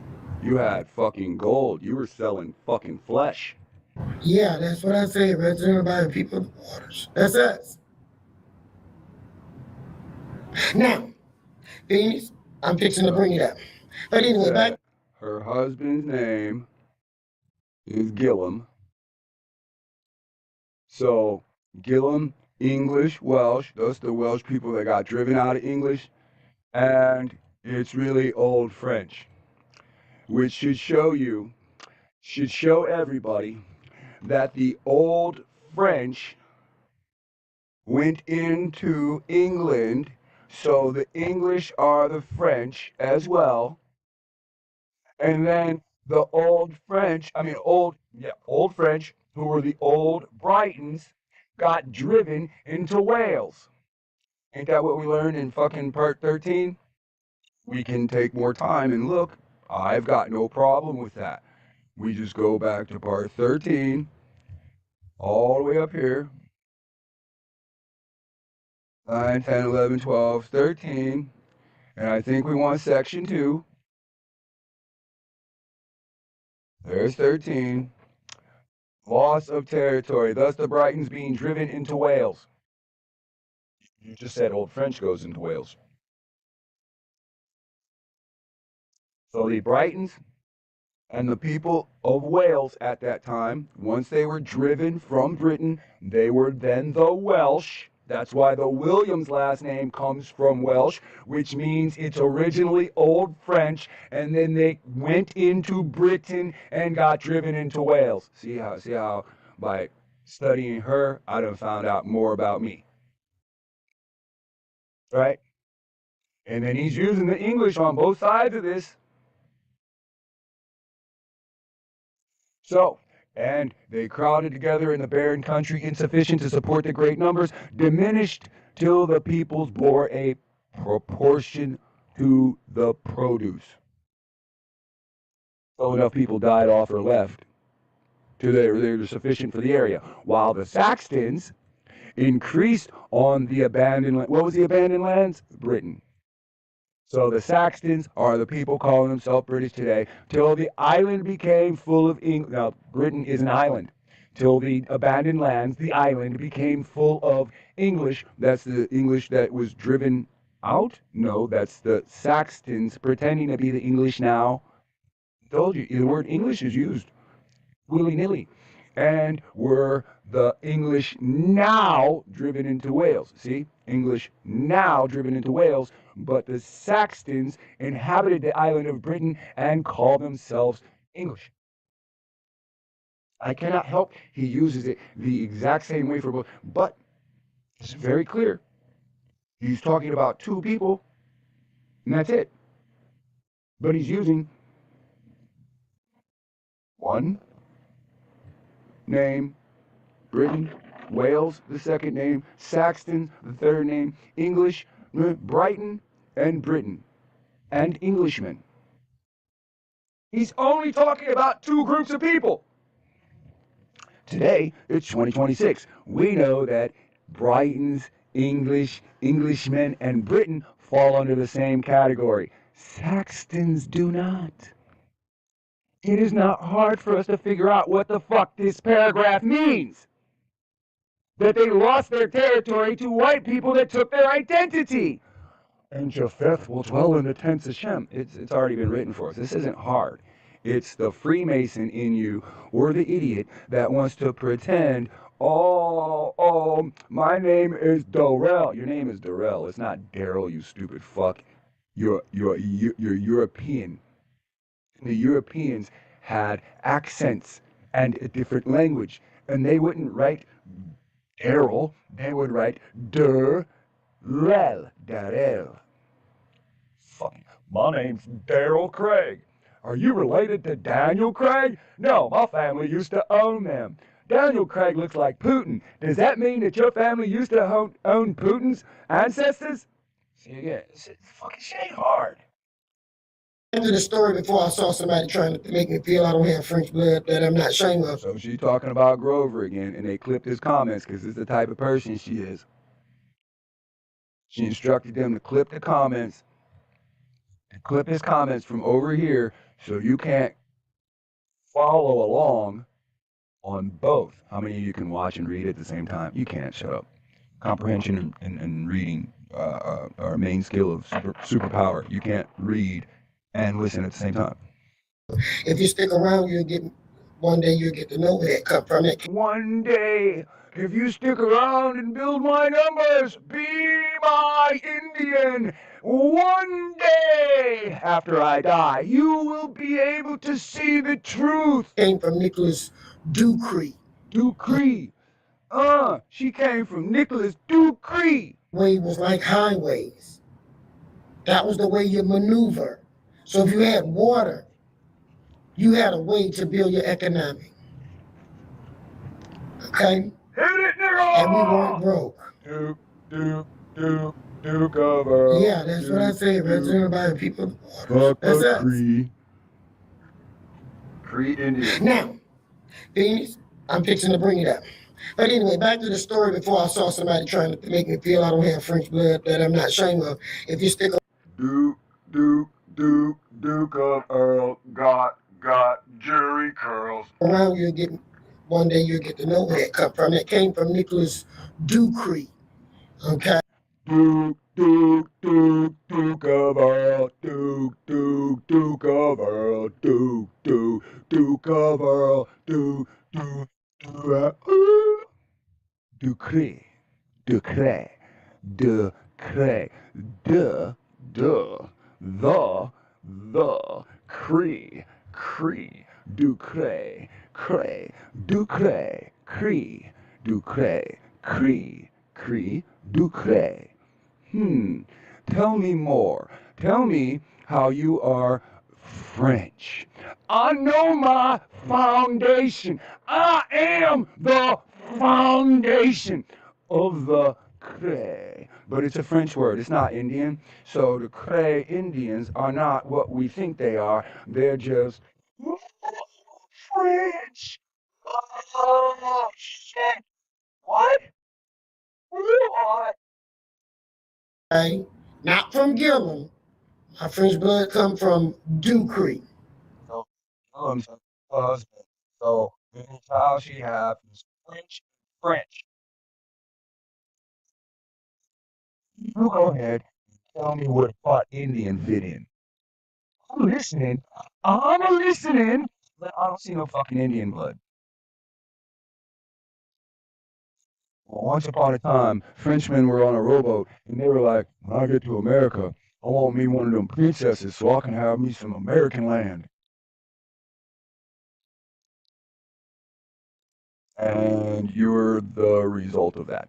You had fucking gold. You were selling fucking flesh. Yeah, that's what I say. Resident by the people of the waters. That's us. Now, Phoenix, I'm fixing to bring it up. But anyway, back. Her husband's name is Gillum. So, Gillum, English, Welsh. Those are the Welsh people that got driven out of English. And it's really old French. Which should show everybody that the old French went into England, so the English are the French as well. And then the old French, old French, who were the old Britons, got driven into Wales. Ain't that what we learned in fucking part 13? We can take more time and look. I've got no problem with that. We just go back to part 13, all the way up here. 9, 10, 11, 12, 13. And I think we want section 2. There's 13. Loss of territory, thus the Britons being driven into Wales. You just said old French goes into Wales. So the Britons and the people of Wales at that time, once they were driven from Britain, they were then the Welsh. That's why the Williams last name comes from Welsh, which means it's originally Old French, and then they went into Britain and got driven into Wales. See how by studying her, I done found out more about me. Right? And then he's using the English on both sides of this. So, and they crowded together in the barren country, insufficient to support the great numbers, diminished till the peoples bore a proportion to the produce. So enough people died off or left till they were sufficient for the area. While the Saxons increased on the abandoned land. What was the abandoned lands? Britain. So the Saxons are the people calling themselves British today, till the island became full of English. Now, Britain is an island. Till the abandoned lands, the island, became full of English. That's the English that was driven out? No, that's the Saxons pretending to be the English now. I told you, the word English is used willy-nilly. and were the English now driven into Wales. See? English now driven into Wales, but the Saxons inhabited the island of Britain and called themselves English. I cannot help he uses it the exact same way for both, but it's very clear. He's talking about two people, and that's it. But he's using one name, Britain, Wales, the second name, Saxon, the third name, English, Brighton, and Britain, and Englishmen. He's only talking about two groups of people. Today, it's 2026. We know that Brighton's English, Englishmen, and Britain fall under the same category. Saxons do not. It is not hard for us to figure out what the fuck this paragraph means. That they lost their territory to white people that took their identity. And Japheth will dwell in the tents of Shem. It's already been written for us. This isn't hard. It's the Freemason in you or the idiot that wants to pretend, my name is Darrell. Your name is Darrell. It's not Daryl, you stupid fuck. You're European. The Europeans had accents and a different language, and they wouldn't write Daryl. They would write Darrell. Fucking, my name's Daryl Craig. Are you related to Daniel Craig? No, my family used to own them. Daniel Craig looks like Putin. Does that mean that your family used to own Putin's ancestors? See again, it's fucking shit hard. Into the story before I saw somebody trying to make me feel I don't have French blood that I'm not ashamed of. So she's talking about Grover again, and they clipped his comments because it's the type of person she is. She instructed them to clip the comments, and clip his comments from over here so you can't follow along on both. How many of you can watch and read at the same time? You can't. Shut up. Comprehension and reading are a main skill of superpower. You can't read and listen at the same time. If you stick around, one day you'll get to know where it come from. One day, if you stick around and build my numbers, be my Indian. One day after I die, you will be able to see the truth. Came from Nicholas Ducree. Ducree. She came from Nicholas Ducree. Way was like highways. That was the way you maneuver. So if you had water, you had a way to build your economy. Okay? Hit it, nigga! And we weren't broke. Duke over. Yeah, that's what I say. Represented by the people. Fuck That's the us. Cree Indian. Now, Phoenix, I'm fixing to bring it up. But anyway, back to the story before I saw somebody trying to make me feel I don't have French blood that I'm not ashamed of. If you stick Duke of Earl, got jury curls. around, one day you'll get to know where it come from. It came from Nicholas Ducree. Okay? Duke of Earl, Duke of Earl, Duke of Earl, Ducree, the, Cree, Ducree, Cree, Ducree. Tell me more. Tell me how you are French. I know my foundation. I am the foundation of the Cree. But it's a French word. It's not Indian. So the Cree Indians are not what we think they are. They're just French. Oh, shit. What? What? Okay? Not from Gillen. My French blood come from Ducree. So, husband. So, the child she have is French. You go ahead and tell me what part Indian fit in. I'm listening, but I don't see no fucking Indian blood. Once upon a time, Frenchmen were on a rowboat, and they were like, when I get to America, I want me one of them princesses so I can have me some American land. And you're the result of that.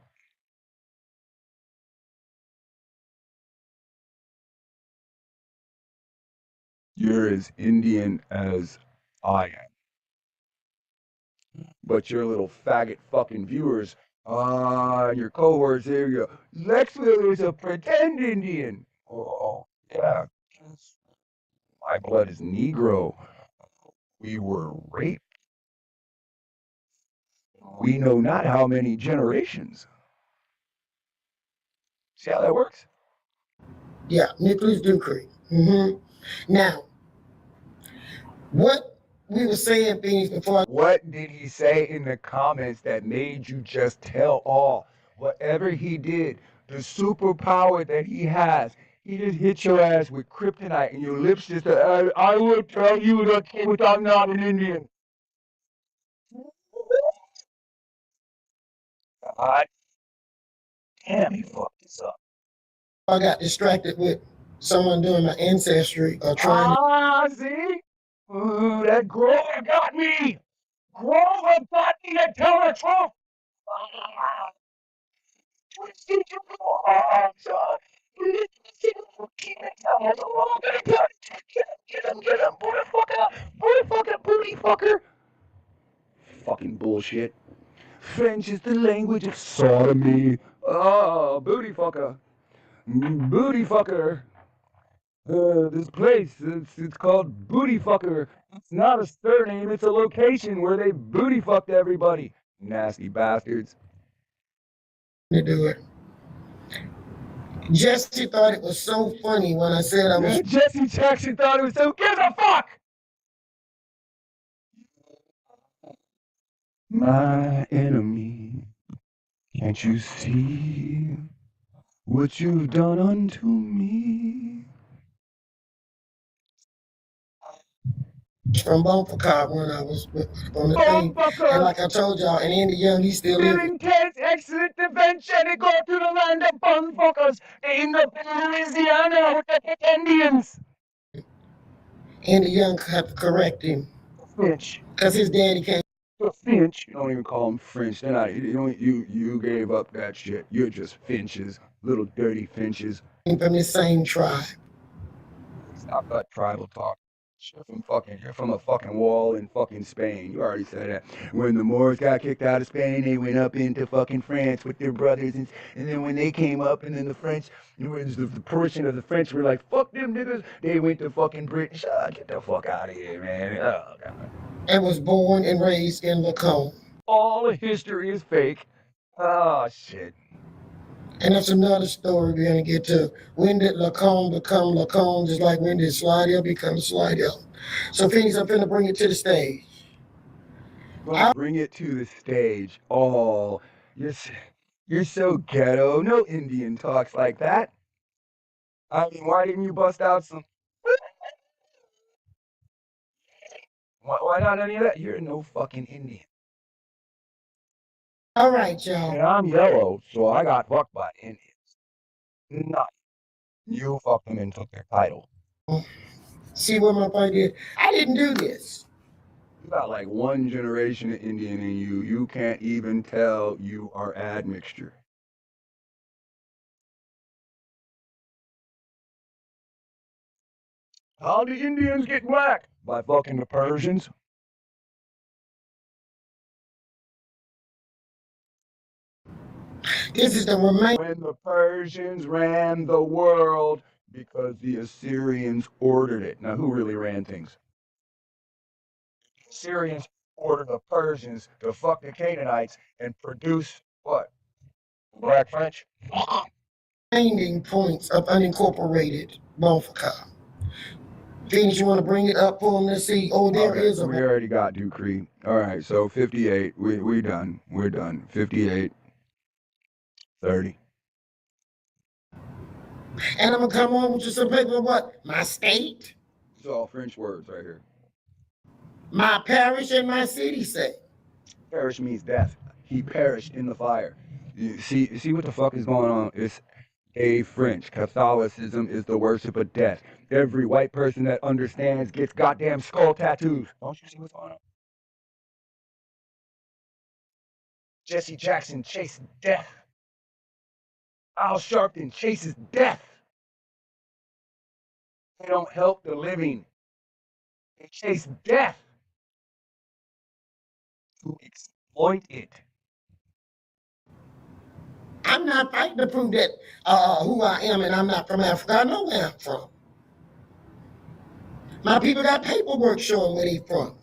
You're as Indian as I am. But your little faggot fucking viewers, your cohorts, there you go. Lex Will is a pretend Indian. Oh, yeah. My blood is Negro. We were raped. We know not how many generations. See how that works? Yeah, Nicholas Ducre. Now, what we were saying things before. What did he say in the comments that made you just tell all? Whatever he did, the superpower that he has, he just hit your ass with kryptonite and your lips just, I will tell you the truth, I'm not an Indian. God damn, he fucked this up. I got distracted with someone doing my ancestry or trying to. See? Ooh, that Grover got me! Grover got me to tell the truth! Get him, booty fucker. Fucking bullshit. French is the language of sodomy. Oh, booty fucker. Booty fucker. This place, it's called Booty Fucker. It's not a surname, it's a location where they booty fucked everybody. Nasty bastards. To do it. Jesse thought it was so funny when I said I was. Jesse Jackson thought it was so. Give a fuck! My enemy, can't you see what you've done unto me? From Bumper Cop when I was on the thing. And like I told y'all, and Andy Young, he's still living. Intense, excellent defense, and they go to the land of bumfuckers in the Louisiana with the Indians. Andy Young had to correct him. Finch. Because his daddy came. Finch. You don't even call them French. They're not. You gave up that shit. You're just Finches, little dirty Finches. From the same tribe. Stop that tribal talk. You're from a fucking wall in fucking Spain. You already said that. When the Moors got kicked out of Spain, they went up into fucking France with their brothers, and then when they came up, and then the French, the portion of the French were like, fuck them niggas. They went to fucking Britain. Get the fuck out of here, man. Oh god. And was born and raised in Lacombe. All history is fake. Oh shit. And that's another story we're going to get to. When did Lacombe become Lacombe? Just like when did Slidell become Slidell? So, Phoenix, I'm going to bring it to the stage. Bring it to the stage. Oh, you're so ghetto. No Indian talks like that. I mean, why didn't you bust out some? Why not any of that? You're no fucking Indian. All right, y'all. And I'm yellow, so I got fucked by Indians. Not you fucked them and took their title. See what my point is? I didn't do this. You got like one generation of Indian in you. You can't even tell you are admixture. How do Indians get black? By fucking the Persians. This is the remain. When the Persians ran the world because the Assyrians ordered it. Now, who really ran things? Assyrians ordered the Persians to fuck the Canaanites and produce what? Black French? Remaining points of unincorporated Bonfaka. Things you want to bring it up for them to see? Oh, there is a. We already got Dupree. All right, so 58. We done. We're done. 58. 30. And I'm going to come on with you some paper. What? My state, It's all French words right here. my parish, and my city say. Perish means death. He perished in the fire. You see what the fuck is going on? It's a French. Catholicism is the worship of death. Every white person that understands gets goddamn skull tattoos. Don't you see what's going on? Jesse Jackson chases death. Al Sharpton chases death. They don't help the living. They chase death to exploit it. I'm not fighting to prove that who I am and I'm not from Africa. I know where I'm from. My people got paperwork showing where they from.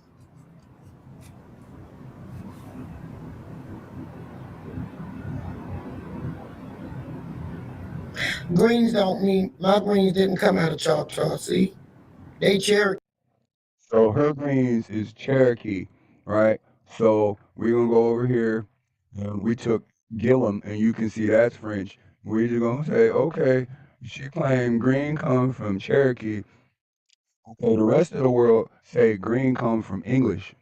Greens don't mean, my greens didn't come out of Choctaw, see? They Cherokee. So her greens is Cherokee, right? So we're gonna go over here. We took Gillum, and you can see that's French. We're just gonna say, okay, she claimed green comes from Cherokee. Okay, the rest of the world say green comes from English.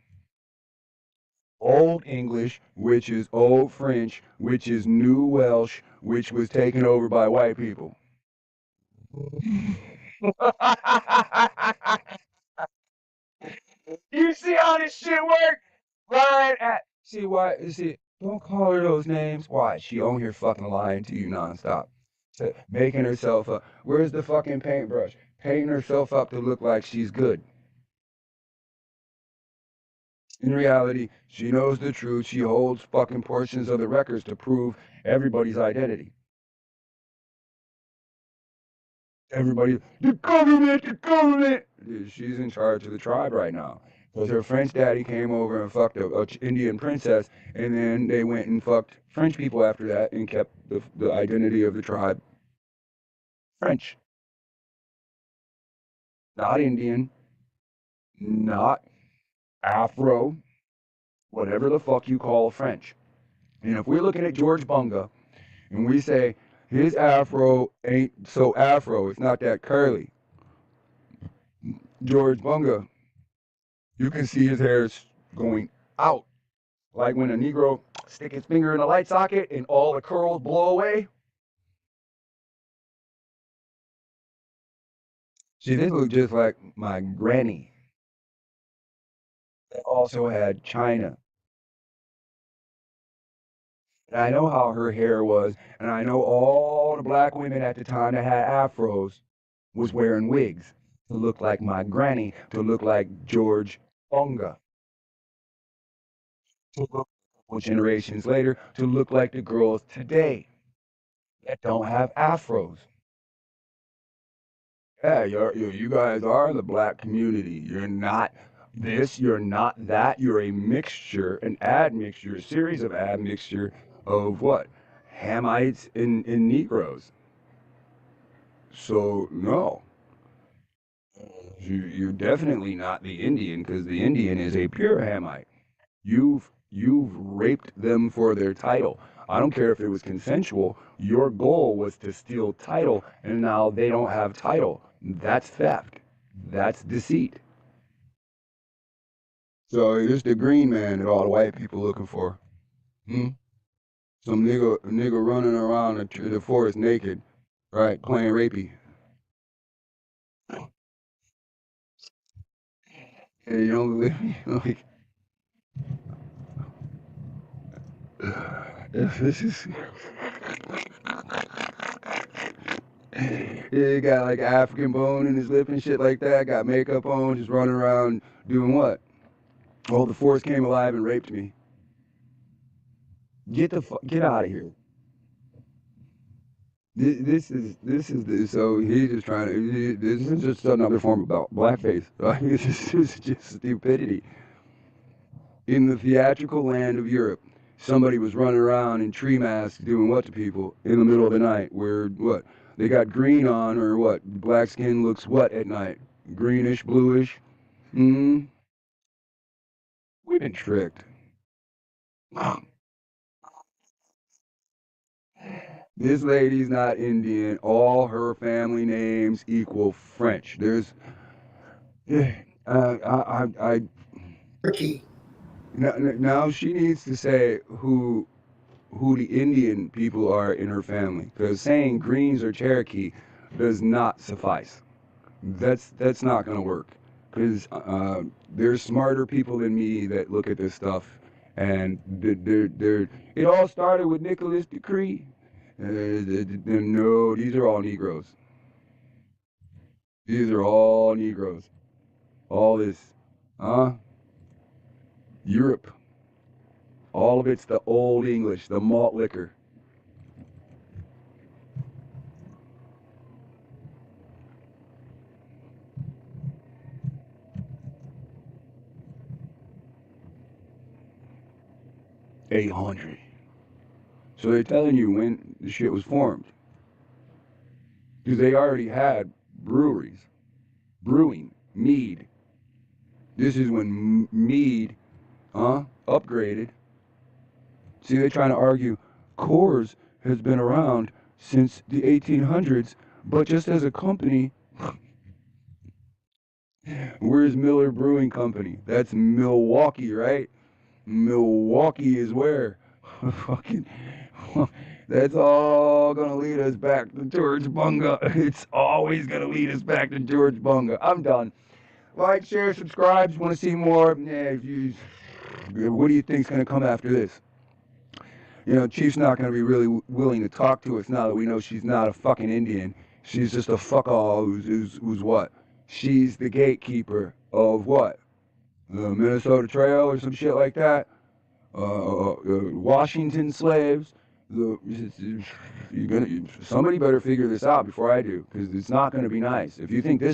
Old English, which is Old French, which is New Welsh, which was taken over by white people. You see how this shit work? Right at see why see don't call her those names. Why? She on here fucking lying to you nonstop. Making herself up. Where's the fucking paintbrush? Painting herself up to look like she's good. In reality, she knows the truth. She holds fucking portions of the records to prove everybody's identity. Everybody, the government, the government. She's in charge of the tribe right now. Because her French daddy came over and fucked a Indian princess, and then they went and fucked French people after that and kept the identity of the tribe French. Not Indian, not Afro, whatever the fuck you call French. And if we're looking at George Bunga and we say his Afro ain't so Afro, it's not that curly. George Bunga, you can see his hair's going out. Like when a Negro stick his finger in a light socket and all the curls blow away. See, this looked just like my granny that also had China. And I know how her hair was, and I know all the black women at the time that had afros was wearing wigs to look like my granny, to look like George Bunga, to look a couple generations later, to look like the girls today that don't have afros. Yeah, you guys are the black community. You're not this, you're not that. You're a mixture, an admixture, a series of admixture of what? Hamites and Negroes. So, no, you're definitely not the Indian because the Indian is a pure Hamite. You've raped them for their title. I don't care if it was consensual. Your goal was to steal title, and now they don't have title. That's theft. That's deceit. So it's the green man that all the white people looking for. Hmm? Some nigga running around the forest naked, right? Playing rapey. And you don't believe me? Like, this is. He got like African bone in his lip and shit like that. Got makeup on, just running around doing what? Oh, the forest came alive and raped me. Get out of here. So he's just trying to. This is just another form of blackface. This is just stupidity. In the theatrical land of Europe, somebody was running around in tree masks doing what to people in the middle of the night? Where what? They got green on or what? Black skin looks what at night? Greenish, bluish. Hmm. We've been tricked. This lady's not Indian. All her family names equal French. There's, Cherokee. now she needs to say who who the Indian people are in her family. Because saying Greens or Cherokee does not suffice. That's not going to work. Because there's smarter people than me that look at this stuff, and it all started with Nicholas Decree. No, these are all Negroes. These are all Negroes. All this, Europe. All of it's the old English, the malt liquor. $800. So they're telling you when the shit was formed. Because they already had breweries. Brewing. Mead. This is when mead, upgraded. See, they're trying to argue Coors has been around since the 1800s, but just as a company, where's Miller Brewing Company? That's Milwaukee, right? Milwaukee is where? Fucking, that's all gonna lead us back to George Bunga. It's always gonna lead us back to George Bunga. I'm done. Like, share, subscribe. Want to see more? Yeah, what do you think's gonna come after this? You know, Chief's not gonna be really willing to talk to us now that we know she's not a fucking Indian. She's just a fuck-all who's what? She's the gatekeeper of what? The Minnesota Trail or some shit like that? Washington slaves. Somebody better figure this out before I do, because it's not going to be nice. If you think this